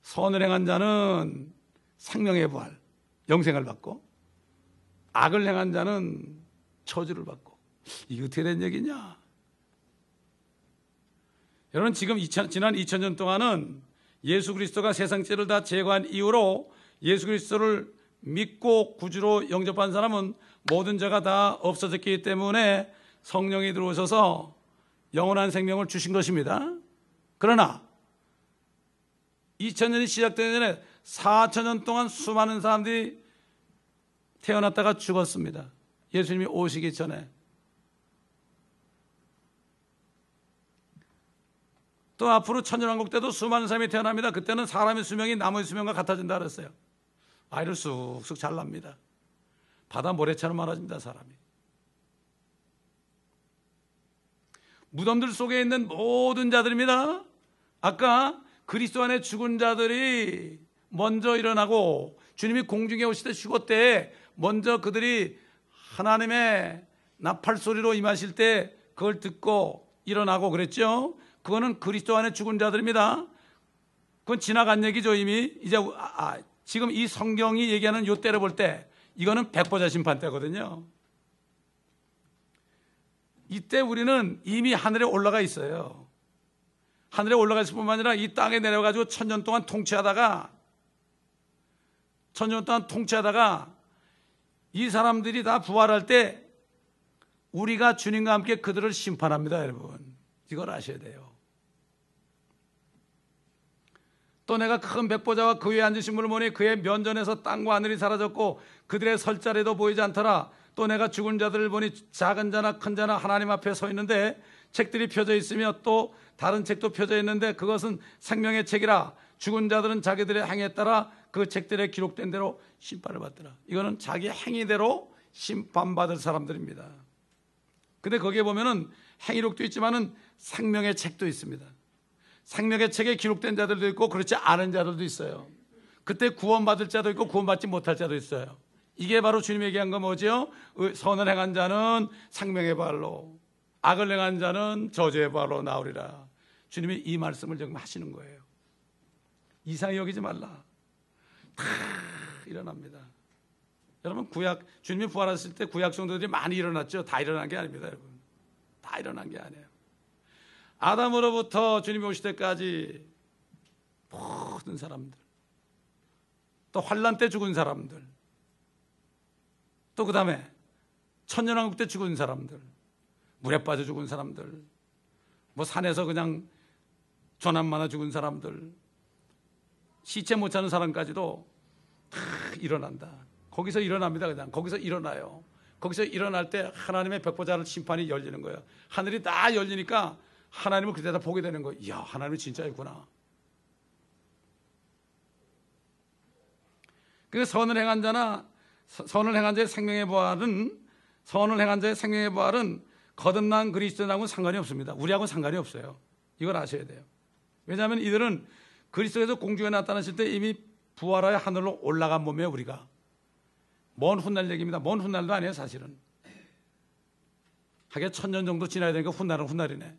Speaker 1: 선을 행한 자는 생명의 부활, 영생을 받고 악을 행한 자는 저주를 받고. 이게 어떻게 된 얘기냐? 여러분 지금 지난 2000년 동안은 예수 그리스도가 세상 죄를 다 제거한 이후로 예수 그리스도를 믿고 구주로 영접한 사람은 모든 죄가 다 없어졌기 때문에 성령이 들어오셔서 영원한 생명을 주신 것입니다. 그러나 2000년이 시작되기 전에 4000년 동안 수많은 사람들이 태어났다가 죽었습니다. 예수님이 오시기 전에. 또 앞으로 천년왕국 때도 수많은 사람이 태어납니다. 그때는 사람의 수명이 나무의 수명과 같아진다 그랬어요. 아이를 쑥쑥 잘납니다. 바다 모래처럼 많아집니다. 사람이. 무덤들 속에 있는 모든 자들입니다. 아까 그리스도 안에 죽은 자들이 먼저 일어나고 주님이 공중에 오실 때 죽었대. 먼저 그들이 하나님의 나팔 소리로 임하실 때 그걸 듣고 일어나고 그랬죠. 그거는 그리스도 안에 죽은 자들입니다. 그건 지나간 얘기죠. 이미 이제 지금 이 성경이 얘기하는 요 때를 볼 때 이거는 백보자 심판 때거든요. 이때 우리는 이미 하늘에 올라가 있어요. 하늘에 올라가 있을 뿐만 아니라 이 땅에 내려가지고 천년 동안 통치하다가 이 사람들이 다 부활할 때 우리가 주님과 함께 그들을 심판합니다. 여러분 이걸 아셔야 돼요. 또 내가 큰 백보자와 그 위에 앉으신 분을 보니 그의 면전에서 땅과 하늘이 사라졌고 그들의 설 자리도 보이지 않더라. 또 내가 죽은 자들을 보니 작은 자나 큰 자나 하나님 앞에 서 있는데 책들이 펴져 있으며 또 다른 책도 펴져 있는데 그것은 생명의 책이라. 죽은 자들은 자기들의 행위에 따라 그 책들에 기록된 대로 심판을 받더라. 이거는 자기 행위대로 심판받을 사람들입니다. 근데 거기에 보면은 행위록도 있지만은 생명의 책도 있습니다. 생명의 책에 기록된 자들도 있고 그렇지 않은 자들도 있어요. 그때 구원받을 자도 있고 구원받지 못할 자도 있어요. 이게 바로 주님이 얘기한 거 뭐죠? 선을 행한 자는 생명의 부활로, 악을 행한 자는 저주의 부활로 나오리라. 주님이 이 말씀을 지금 하시는 거예요. 이상히 여기지 말라. 다 일어납니다. 여러분 주님이 부활하실 때 구약 성도들이 많이 일어났죠. 다 일어난 게 아닙니다. 여러분 다 일어난 게 아니에요. 아담으로부터 주님이 오실 때까지 모든 사람들, 또 환난 때 죽은 사람들, 또 그 다음에 천년왕국 때 죽은 사람들, 물에 빠져 죽은 사람들, 뭐 산에서 그냥 조난만화 죽은 사람들, 시체 못 찾는 사람까지도 다 일어난다. 거기서 일어납니다. 그냥 거기서 일어나요. 거기서 일어날 때 하나님의 백보자를 심판이 열리는 거예요. 하늘이 다 열리니까 하나님을 그때다 보게 되는 거예요. 이야, 하나님이 진짜 있구나. 그래서 선을 행한 자의 생명의 부활은 거듭난 그리스도하고는 상관이 없습니다. 우리하고는 상관이 없어요. 이걸 아셔야 돼요. 왜냐하면 이들은 그리스도에서 공중에 나타나실 때 이미 부활하여 하늘로 올라간 몸이에요. 우리가 먼 훗날 얘기입니다. 먼 훗날도 아니에요. 사실은 하게 1000년 정도 지나야 되니까 훗날은 훗날이네.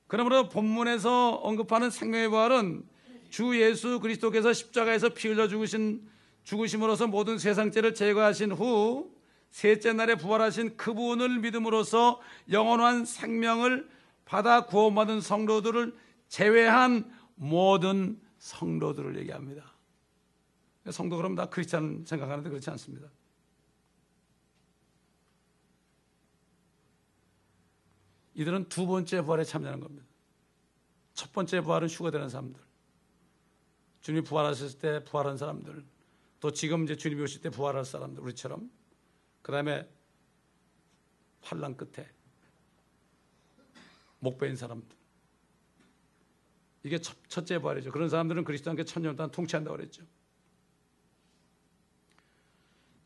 Speaker 1: 그러므로 본문에서 언급하는 생명의 부활은 주 예수 그리스도께서 십자가에서 피 흘려 죽으심으로써 모든 세상 죄를 제거하신 후 셋째 날에 부활하신 그분을 믿음으로써 영원한 생명을 받아 구원받은 성도들을 제외한 모든 성도들을 얘기합니다. 성도 그럼 다 크리스찬 생각하는데 그렇지 않습니다. 이들은 두 번째 부활에 참여하는 겁니다. 첫 번째 부활은 휴거되는 사람들, 주님이 부활하셨을 때 부활한 사람들, 또 지금 이제 주님이 오실 때 부활할 사람들, 우리처럼. 그 다음에 환난 끝에 목 베인 사람들, 이게 첫째 부활이죠. 그런 사람들은 그리스도와 함께 천년 동안 통치한다고 그랬죠.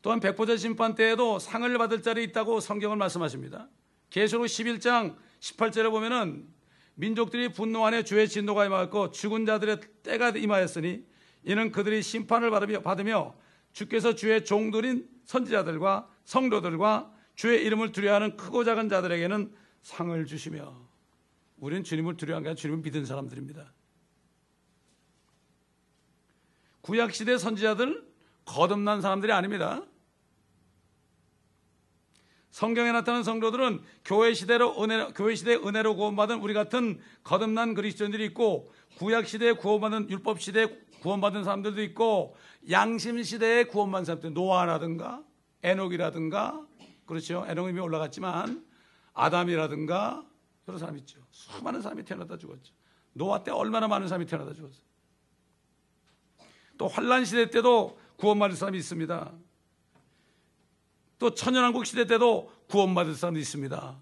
Speaker 1: 또한 백보자 심판 때에도 상을 받을 자리 있다고 성경을 말씀하십니다. 계시록 11장 18절에 보면은 민족들이 분노 안에 주의 진노가 임하였고 죽은 자들의 때가 임하였으니 이는 그들이 심판을 받으며 주께서 주의 종들인 선지자들과 성도들과 주의 이름을 두려워하는 크고 작은 자들에게는 상을 주시며, 우리는 주님을 두려워하는 게 아니라 주님을 믿은 사람들입니다. 구약시대 선지자들 거듭난 사람들이 아닙니다. 성경에 나타난 성도들은 교회 시대의 은혜로 구원받은 우리 같은 거듭난 그리스도인들이 있고, 구약 시대에 구원받은, 율법 시대에 구원받은 사람들도 있고, 양심 시대에 구원받은 사람들, 노아라든가 에녹이라든가, 그렇죠, 에녹이 이미 올라갔지만 아담이라든가 여러 사람 있죠. 수많은 사람이 태어나다 죽었죠. 노아 때 얼마나 많은 사람이 태어나다 죽었어요. 또 환란 시대 때도 구원받을 사람이 있습니다. 또 천연왕국 시대 때도 구원받을 사람도 있습니다.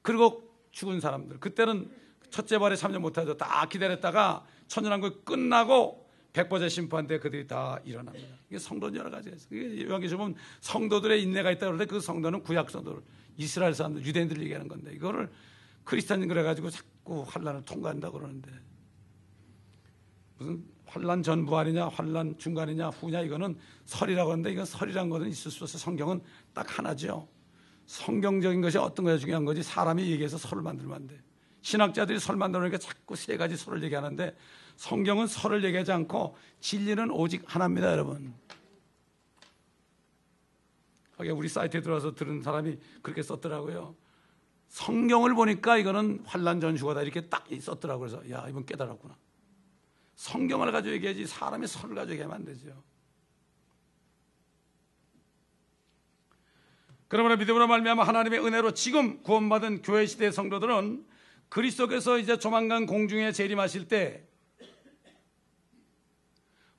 Speaker 1: 그리고 죽은 사람들, 그때는 첫째 부활에 참여 못하죠. 다 기다렸다가 천연왕국이 끝나고 백보자 심판 때 그들이 다 일어납니다. 이게 성도는 여러 가지가 있어요. 여기 보면 성도들의 인내가 있다 그러는데 그 성도는 구약 성도들, 이스라엘 사람들, 유대인들을 얘기하는 건데, 이거를 크리스찬인 그래가지고 자꾸 환란을 통과한다고 그러는데, 무슨 환란 전 부활이냐, 환란 중간이냐, 후냐, 이거는 설이라고 하는데, 이건 설이라는 것은 있을 수 없어요. 성경은 딱 하나죠. 성경적인 것이 어떤 것이 중요한 거지, 사람이 얘기해서 설을 만들면 안 돼. 신학자들이 설 만들어놓으니까 자꾸 세 가지 설을 얘기하는데, 성경은 설을 얘기하지 않고 진리는 오직 하나입니다, 여러분. 우리 사이트에 들어와서 들은 사람이 그렇게 썼더라고요. 성경을 보니까 이거는 환란 전 휴거다, 이렇게 딱 썼더라고요. 그래서 야, 이분 깨달았구나. 성경을 가지고 얘기하지 사람의 설을 가지고 얘기하면 안 되죠. 그러므로 믿음으로 말미암아 하나님의 은혜로 지금 구원받은 교회 시대의 성도들은 그리스도께서 이제 조만간 공중에 재림하실 때,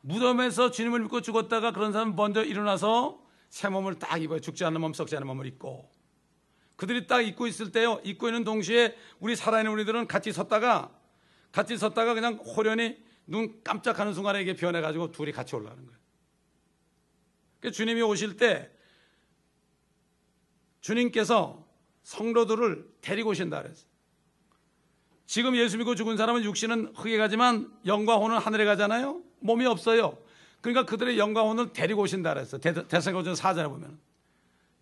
Speaker 1: 무덤에서 주님을 믿고 죽었다가 그런 사람 먼저 일어나서 새 몸을 딱 입어요. 죽지 않는 몸, 썩지 않는 몸을 입고. 그들이 딱 입고 있을 때요, 입고 있는 동시에 우리 살아있는 우리들은 같이 섰다가 그냥 호련히 눈 깜짝하는 순간에 이게 변해가지고 둘이 같이 올라가는 거예요. 그러니까 주님이 오실 때 주님께서 성도들을 데리고 오신다 그랬어요. 지금 예수 믿고 죽은 사람은 육신은 흙에 가지만 영과 혼은 하늘에 가잖아요. 몸이 없어요. 그러니까 그들의 영과 혼을 데리고 오신다 그랬어요. 데살로니가전서 4장에 보면,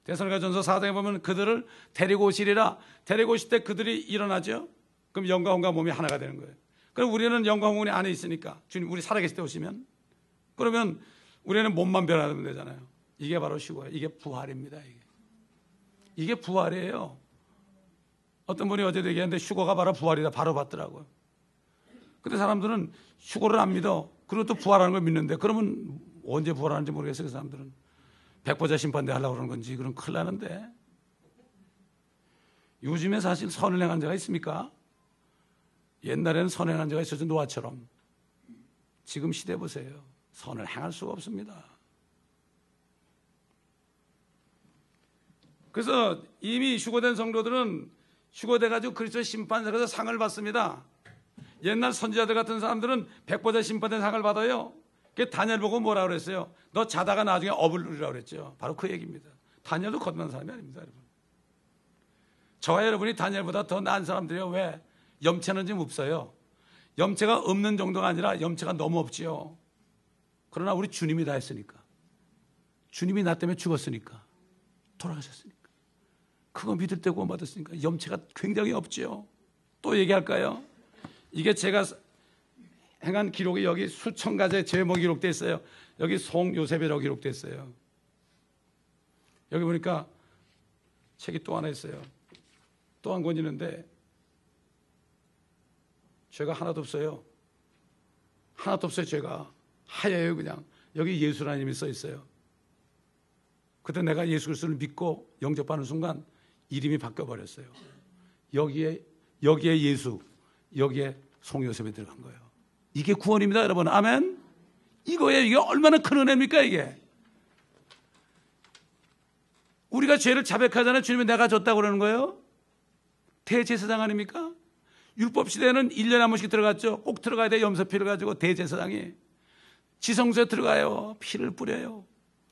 Speaker 1: 데살로니가전서 4장에 보면 그들을 데리고 오시리라. 데리고 오실 때 그들이 일어나죠. 그럼 영과 혼과 몸이 하나가 되는 거예요. 그럼 우리는 영과 혼이 안에 있으니까, 주님 우리 살아계실 때 오시면, 그러면 우리는 몸만 변화되면 되잖아요. 이게 바로 휴거예요. 이게 부활입니다. 이게 부활이에요. 어떤 분이 어제도 얘기했는데 휴거가 바로 부활이다, 바로 받더라고요. 근데 사람들은 휴거를 안 믿어. 그리고 또 부활하는 걸 믿는데, 그러면 언제 부활하는지 모르겠어요. 그 사람들은 백보자 심판대 하려고 그러는 건지, 그럼 큰일 나는데. 요즘에 사실 선을 행한 자가 있습니까? 옛날에는 선행한 자가 있었죠. 노아처럼. 지금 시대 보세요. 선을 행할 수가 없습니다. 그래서 이미 휴거된 성도들은 휴거돼가지고 그리스도의 심판석에서 상을 받습니다. 옛날 선지자들 같은 사람들은 백보자 심판의 상을 받아요. 그 다니엘 보고 뭐라 그랬어요? 너 자다가 나중에 업을 누리라고 그랬죠. 바로 그 얘기입니다. 다니엘도 거듭난 사람이 아닙니다, 여러분. 저와 여러분이 다니엘보다 더 나은 사람들이요. 왜? 염체는 지금 없어요. 염체가 없는 정도가 아니라 염체가 너무 없지요. 그러나 우리 주님이 다 했으니까, 주님이 나 때문에 죽었으니까, 돌아가셨으니까, 그거 믿을 때 구원받았으니까 염체가 굉장히 없지요. 또 얘기할까요? 이게 제가 행한 기록이 여기 수천 가지의 제목 기록되어 있어요. 여기 송요셉이라고 기록되어 있어요. 여기 보니까 책이 또 하나 있어요. 또 한 권 있는데 죄가 하나도 없어요. 하나도 없어요. 죄가 하얘요. 그냥 여기 예수라는 이름이 써 있어요. 그때 내가 예수 그리스도를 믿고 영접하는 순간 이름이 바뀌어버렸어요. 여기에 예수, 여기에 송요셉이 들어간 거예요. 이게 구원입니다, 여러분. 아멘. 이거예요. 이게 얼마나 큰 은혜입니까, 이게. 우리가 죄를 자백하잖아요. 주님이 내가 졌다고 그러는 거예요. 대제사장 아닙니까? 율법 시대에는 1년에 한 번씩 들어갔죠. 꼭 들어가야 돼. 염소피를 가지고 대제사장이 지성소에 들어가요. 피를 뿌려요.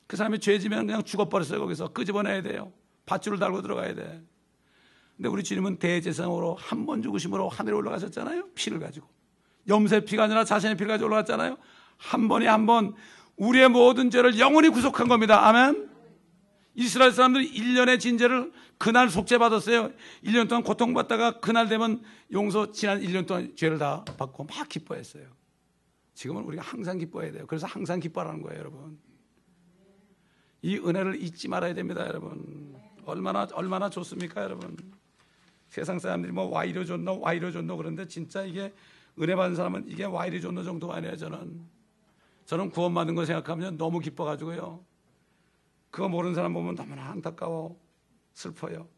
Speaker 1: 그 사람이 죄 지면 그냥 죽어버렸어요. 거기서 끄집어내야 돼요. 밧줄을 달고 들어가야 돼. 근데 우리 주님은 대제사장으로 한 번 죽으심으로 하늘에 올라가셨잖아요. 피를 가지고. 염소의 피가 아니라 자신의 피를 가지고 올라갔잖아요. 한 번에 한 번 우리의 모든 죄를 영원히 구속한 겁니다. 아멘. 이스라엘 사람들이 1년의 진죄를 그날 속죄받았어요. 1년 동안 고통받다가 그날 되면 용서, 지난 1년 동안 죄를 다 받고 막 기뻐했어요. 지금은 우리가 항상 기뻐해야 돼요. 그래서 항상 기뻐하라는 거예요, 여러분. 이 은혜를 잊지 말아야 됩니다, 여러분. 얼마나 좋습니까, 여러분. 세상 사람들이 뭐 와이로 좋노 그런데 진짜 이게 은혜 받은 사람은 이게 와이로 좋노 정도가 아니에요. 저는 구원받은 거 생각하면 너무 기뻐가지고요. 그거 모르는 사람 보면 너무나 안타까워, 슬퍼요.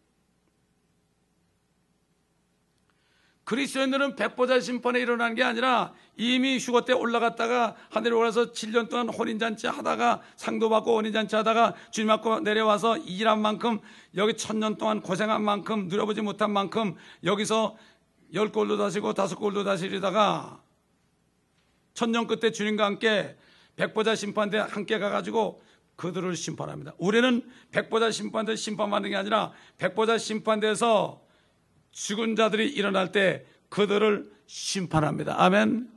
Speaker 1: 그리스도인들은 백보자 심판에 일어난 게 아니라 이미 휴거 때 올라갔다가 하늘에 올라서 7년 동안 혼인잔치 하다가 상도 받고 혼인잔치 하다가 주님 앞고 내려와서 일한 만큼, 여기 1000년 동안 고생한 만큼, 누려보지 못한 만큼 여기서 10골도 다시고 5골도 다시리다가 천년 끝에 주님과 함께 백보자 심판대에 함께 가가지고 그들을 심판합니다. 우리는 백보자 심판대 심판받는 게 아니라 백보자 심판대에서 죽은 자들이 일어날 때 그들을 심판합니다. 아멘.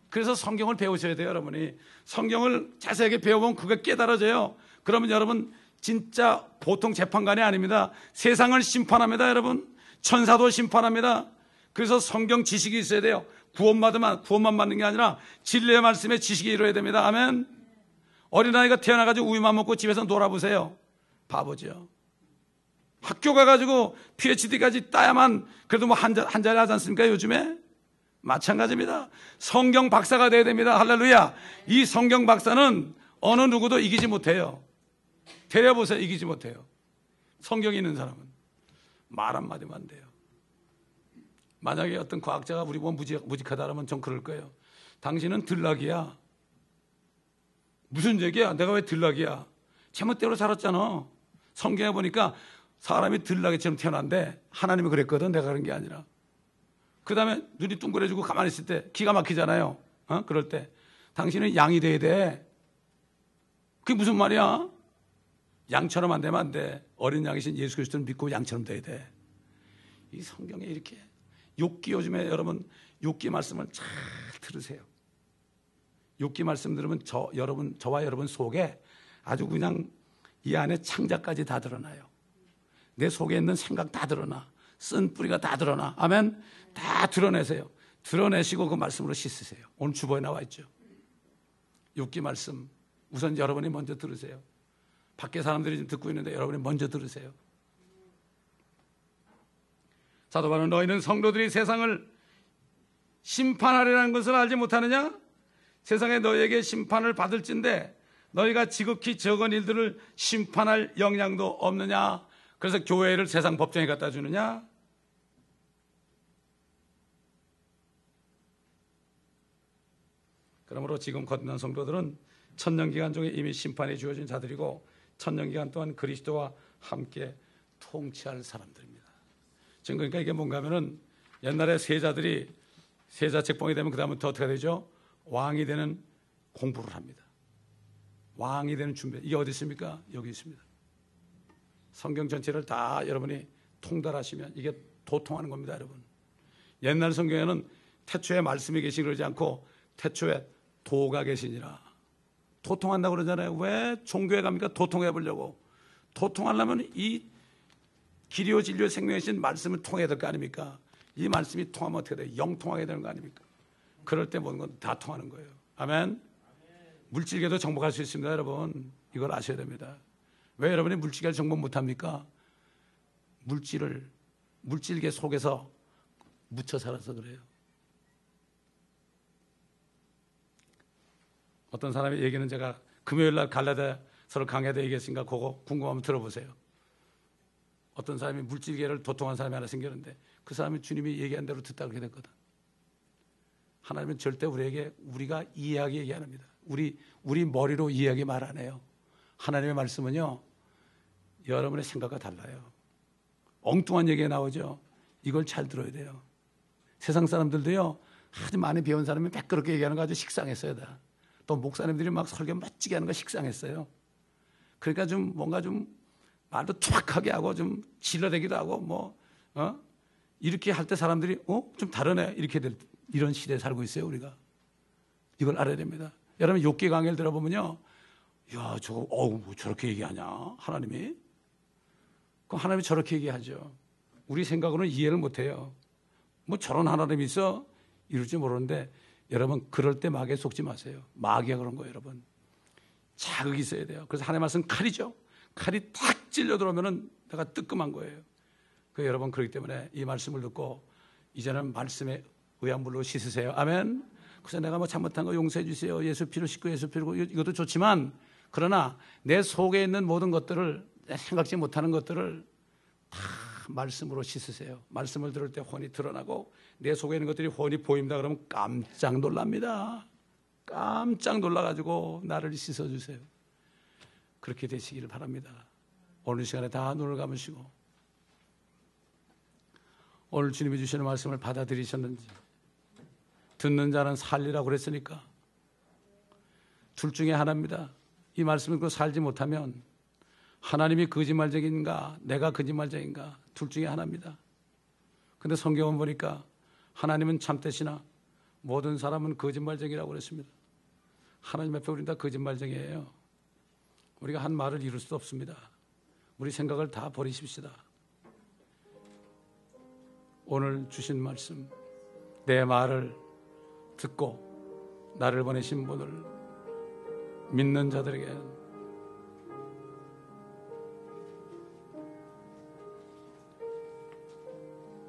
Speaker 1: 그래서 성경을 배우셔야 돼요, 여러분이. 성경을 자세하게 배워보면 그게 깨달아져요. 그러면 여러분 진짜 보통 재판관이 아닙니다. 세상을 심판합니다, 여러분. 천사도 심판합니다. 그래서 성경 지식이 있어야 돼요. 구원만 받는 게 아니라 진리의 말씀에 지식이 이루어야 됩니다. 아멘. 어린아이가 태어나가지고 우유만 먹고 집에서 놀아보세요. 바보죠. 학교 가가지고 PhD까지 따야만 그래도 뭐 한 자리 하지 않습니까, 요즘에? 마찬가지입니다. 성경 박사가 돼야 됩니다. 할렐루야. 이 성경 박사는 어느 누구도 이기지 못해요. 데려보세요. 이기지 못해요. 성경이 있는 사람은 말 한마디만 안 돼요. 만약에 어떤 과학자가 우리 보면 무직하다라면 전 그럴 거예요. 당신은 들락이야. 무슨 얘기야? 내가 왜 들락이야? 제멋대로 살았잖아. 성경에 보니까 사람이 들락이처럼 태어난데 하나님이 그랬거든. 내가 그런 게 아니라. 그 다음에 눈이 둥그레지고 가만히 있을 때 기가 막히잖아요. 그럴 때 당신은 양이 돼야 돼. 그게 무슨 말이야? 양처럼 안 되면 안 돼. 어린 양이신 예수 그리스도를 믿고 양처럼 돼야 돼. 이 성경에 이렇게 욥기, 요즘에 여러분 욥기 말씀을 잘 들으세요. 욥기 말씀 들으면 저와 여러분 속에 아주 그냥 이 안에 창자까지 다 드러나요. 내 속에 있는 생각 다 드러나. 쓴 뿌리가 다 드러나. 아멘. 다 드러내세요. 드러내시고 그 말씀으로 씻으세요. 오늘 주보에 나와 있죠. 욥기 말씀 우선 여러분이 먼저 들으세요. 밖에 사람들이 지금 듣고 있는데 여러분이 먼저 들으세요. 사도 바울은 너희는 성도들이 세상을 심판하리라는 것을 알지 못하느냐? 세상에 너희에게 심판을 받을진데 너희가 지극히 적은 일들을 심판할 역량도 없느냐? 그래서 교회를 세상 법정에 갖다 주느냐? 그러므로 지금 거듭난 성도들은 천년기간 중에 이미 심판이 주어진 자들이고 천년기간 동안 그리스도와 함께 통치할 사람들입니다. 지금 그러니까 이게 뭔가 하면은 옛날에 세자들이 세자 책봉이 되면 그 다음부터 어떻게 되죠? 왕이 되는 공부를 합니다. 왕이 되는 준비. 이게 어디 있습니까? 여기 있습니다. 성경 전체를 다 여러분이 통달하시면 이게 도통하는 겁니다, 여러분. 옛날 성경에는 태초에 말씀이 계시지 그러지 않고 태초에 도가 계시니라. 도통한다고 그러잖아요. 왜 종교에 갑니까? 도통해 보려고. 도통하려면 이 길이요 진리요 생명의 신 말씀을 통해야 될 거 아닙니까? 이 말씀이 통하면 어떻게 돼요? 영통하게 되는 거 아닙니까? 그럴 때 모든 건 다 통하는 거예요. 아멘. 물질계도 정복할 수 있습니다, 여러분. 이걸 아셔야 됩니다. 왜 여러분이 물질계를 정복 못합니까? 물질계 속에서 묻혀 살아서 그래요. 어떤 사람의 얘기는 제가 금요일날 갈라디아서를 강해도 얘기했으니까 그거 궁금하면 들어보세요. 어떤 사람이 물질계를 도통한 사람이 하나 생겼는데 그 사람이 주님이 얘기한 대로 듣다 그렇게 됐거든. 하나님은 절대 우리가 이해하게 얘기 안 합니다. 우리 머리로 이해하게 말 안 해요. 하나님의 말씀은요, 여러분의 생각과 달라요. 엉뚱한 얘기가 나오죠. 이걸 잘 들어야 돼요. 세상 사람들도요, 아주 많이 배운 사람이 매끄럽게 얘기하는 거 아주 식상했어요. 다. 또 목사님들이 막 설교 멋지게 하는 거 식상했어요. 그러니까 좀 뭔가 좀 말도 투박하게 하고 좀 질러대기도 하고 이렇게 할 때 사람들이 좀 다르네 이렇게 이런 시대에 살고 있어요. 우리가 이걸 알아야 됩니다. 여러분 욥기 강의를 들어보면요, 야 저거 뭐 저렇게 얘기하냐 하나님이? 그 하나님이 저렇게 얘기하죠. 우리 생각으로는 이해를 못해요. 뭐 저런 하나님이 있어 이럴지 모르는데 여러분 그럴 때 마귀에 속지 마세요. 마귀가 그런 거예요. 여러분 자극이 있어야 돼요. 그래서 하나님의 말씀은 칼이죠. 칼이 탁 찔려 들어오면은 내가 뜨끔한 거예요. 여러분 그렇기 때문에 이 말씀을 듣고 이제는 말씀에 의한물로 씻으세요. 아멘. 그래서 내가 뭐 잘못한 거 용서해 주세요. 예수 피로 씻고 예수 피로 이것도 좋지만 그러나 내 속에 있는 모든 것들을 생각지 못하는 것들을 다 말씀으로 씻으세요. 말씀을 들을 때 혼이 드러나고 내 속에 있는 것들이 혼이 보인다 그러면 깜짝 놀랍니다. 깜짝 놀라가지고 나를 씻어주세요. 그렇게 되시기를 바랍니다. 오늘 시간에 다 눈을 감으시고 오늘 주님이 주시는 말씀을 받아들이셨는지, 듣는 자는 살리라고 그랬으니까 둘 중에 하나입니다. 이 말씀을 듣고 살지 못하면 하나님이 거짓말쟁이인가 내가 거짓말쟁이인가 둘 중에 하나입니다. 근데 성경은 보니까 하나님은 참되시나 모든 사람은 거짓말쟁이라고 그랬습니다. 하나님 앞에 우리는 다 거짓말쟁이에요. 우리가 한 말을 이룰 수 없습니다. 우리 생각을 다 버리십시다. 오늘 주신 말씀, 내 말을 듣고 나를 보내신 분을 믿는 자들에게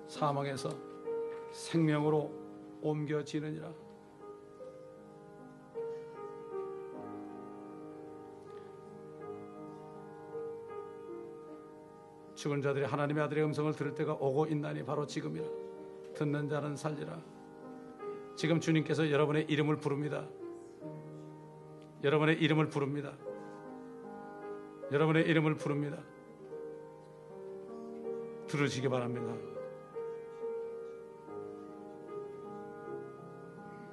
Speaker 1: 사망에서 생명으로 옮겨지느니라. 죽은 자들이 하나님의 아들의 음성을 들을 때가 오고 있나니 바로 지금이라. 듣는 자는 살리라. 지금 주님께서 여러분의 이름을 부릅니다. 여러분의 이름을 부릅니다. 여러분의 이름을 부릅니다. 들으시기 바랍니다.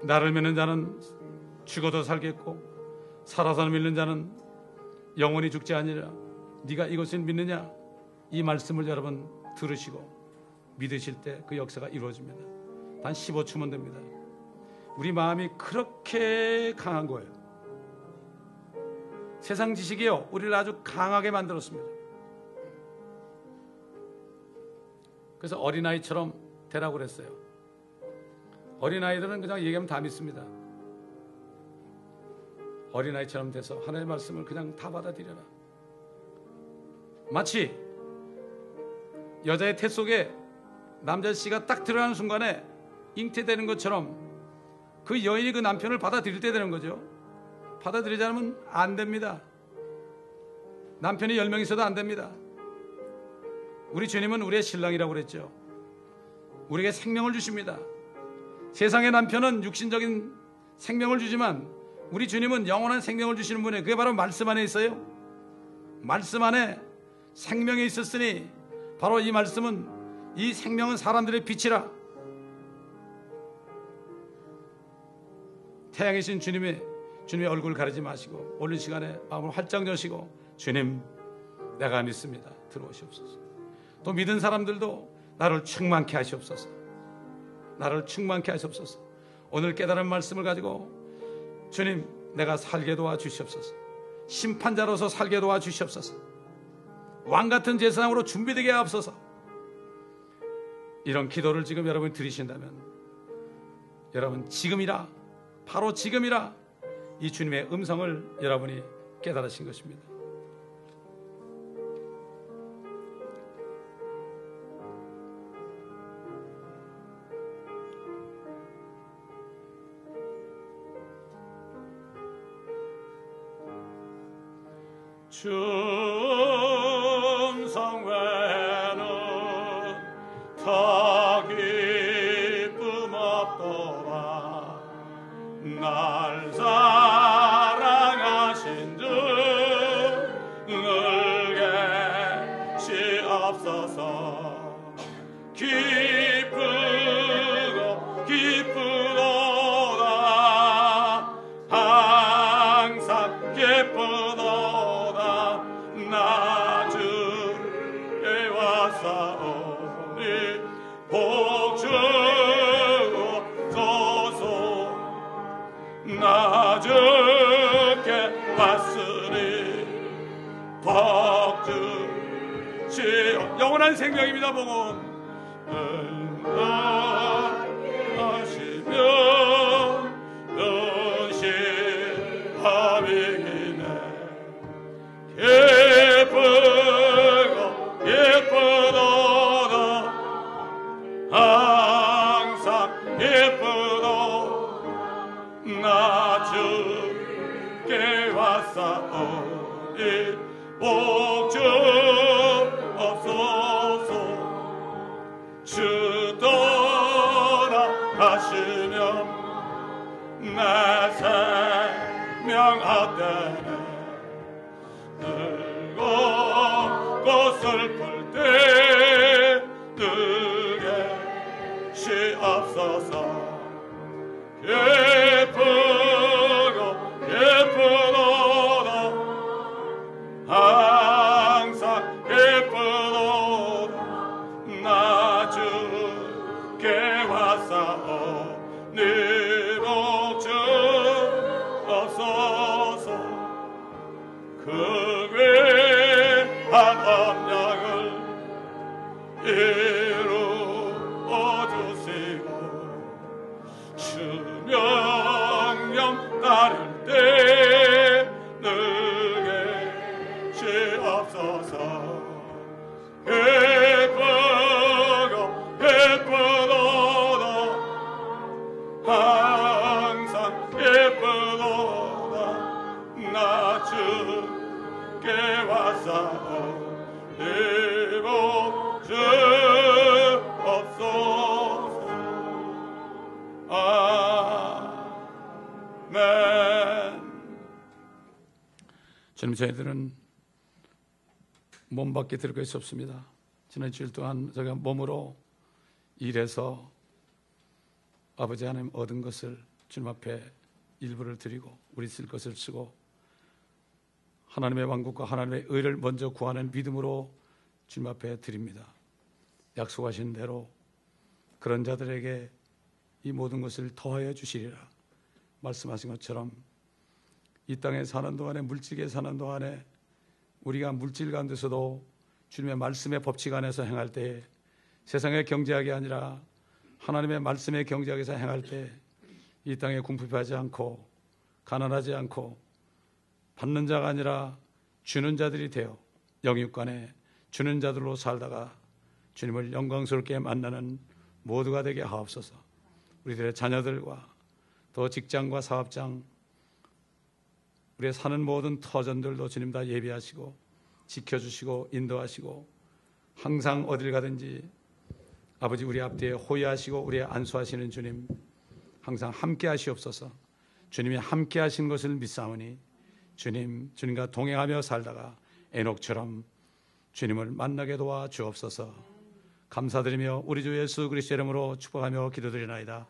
Speaker 1: 나를 믿는 자는 죽어도 살겠고 살아서 믿는 자는 영원히 죽지 아니라. 네가 이것을 믿느냐? 이 말씀을 여러분 들으시고 믿으실 때 그 역사가 이루어집니다. 단 15초면 됩니다. 우리 마음이 그렇게 강한 거예요. 세상 지식이요 우리를 아주 강하게 만들었습니다. 그래서 어린아이처럼 되라고 그랬어요. 어린아이들은 그냥 얘기하면 다 믿습니다. 어린아이처럼 돼서 하나님의 말씀을 그냥 다 받아들여라. 마치 여자의 태 속에 남자 씨가 딱 들어가는 순간에 잉태되는 것처럼 그 여인이 그 남편을 받아들일 때 되는 거죠. 받아들이지 않으면 안 됩니다. 남편이 10명 있어도 안 됩니다. 우리 주님은 우리의 신랑이라고 그랬죠. 우리에게 생명을 주십니다. 세상의 남편은 육신적인 생명을 주지만 우리 주님은 영원한 생명을 주시는 분이에요. 그게 바로 말씀 안에 있어요. 말씀 안에 생명이 있었으니 바로 이 말씀은, 이 생명은 사람들의 빛이라. 태양이신 주님의 얼굴 가리지 마시고 오늘 시간에 마음을 활짝 여시고 주님 내가 믿습니다. 들어오시옵소서. 또 믿은 사람들도 나를 충만케 하시옵소서. 나를 충만케 하시옵소서. 오늘 깨달은 말씀을 가지고 주님 내가 살게 도와주시옵소서. 심판자로서 살게 도와주시옵소서. 왕같은 제사장으로 준비되게 하옵소서. 이런 기도를 지금 여러분이 드리신다면 여러분 지금이라, 바로 지금이라 이 주님의 음성을 여러분이 깨달으신 것입니다. 주 음성 외에는 더 기쁨 없도다. 날 사랑하신 주 늘 계시옵소서. 기쁘도다 항상 기쁘도다. 나 주께 왔사오니 복 주소서. 나 주께 왔으니 복 주시오. 영원한 생명입니다. 복음 하시며 은실함이네. 기쁘고 기쁘도다 항상 기쁘도다. 나 주께 왔사오니 복 주옵소서. 주 떠나가시면 내 생명 헛되네. 늙고 슬플 때 뜨게 시옵소서. 기쁘고 기쁘도다 항상 기쁘도다. 나 주께 왔사오니 복 주옵소서. 그 귀한 언약을 이루어주시고 주 명령 따를 때 늘 계시옵소서. 기쁘고 기쁘도다 항상 기쁘도다. 나 주께 왔사오니 복 주옵소서. 아멘. 주님, 저희들은 몸 밖에 들어갈 수 없습니다. 지난 주일 동안 제가 몸으로 일해서 아버지 하나님 얻은 것을 주님 앞에 일부를 드리고 우리 쓸 것을 쓰고 하나님의 왕국과 하나님의 의를 먼저 구하는 믿음으로 주님 앞에 드립니다. 약속하신 대로 그런 자들에게 이 모든 것을 더하여 주시리라 말씀하신 것처럼 이 땅에 사는 동안에, 물질에 사는 동안에 우리가 물질 가운데서도 주님의 말씀의 법칙 안에서 행할 때, 세상의 경제학이 아니라 하나님의 말씀의 경제학에서 행할 때 이 땅에 궁핍하지 않고 가난하지 않고 받는 자가 아니라 주는 자들이 되어 영육간에 주는 자들로 살다가 주님을 영광스럽게 만나는 모두가 되게 하옵소서. 우리들의 자녀들과 또 직장과 사업장, 우리의 사는 모든 터전들도 주님 다 예비하시고 지켜주시고 인도하시고 항상 어딜 가든지 아버지 우리 앞뒤에 호위하시고 우리의 안수하시는 주님 항상 함께 하시옵소서. 주님이 함께 하신 것을 믿사오니 주님과 동행하며 살다가 에녹처럼 주님을 만나게 도와 주옵소서. 감사드리며 우리 주 예수 그리스도 이름으로 축복하며 기도드리나이다.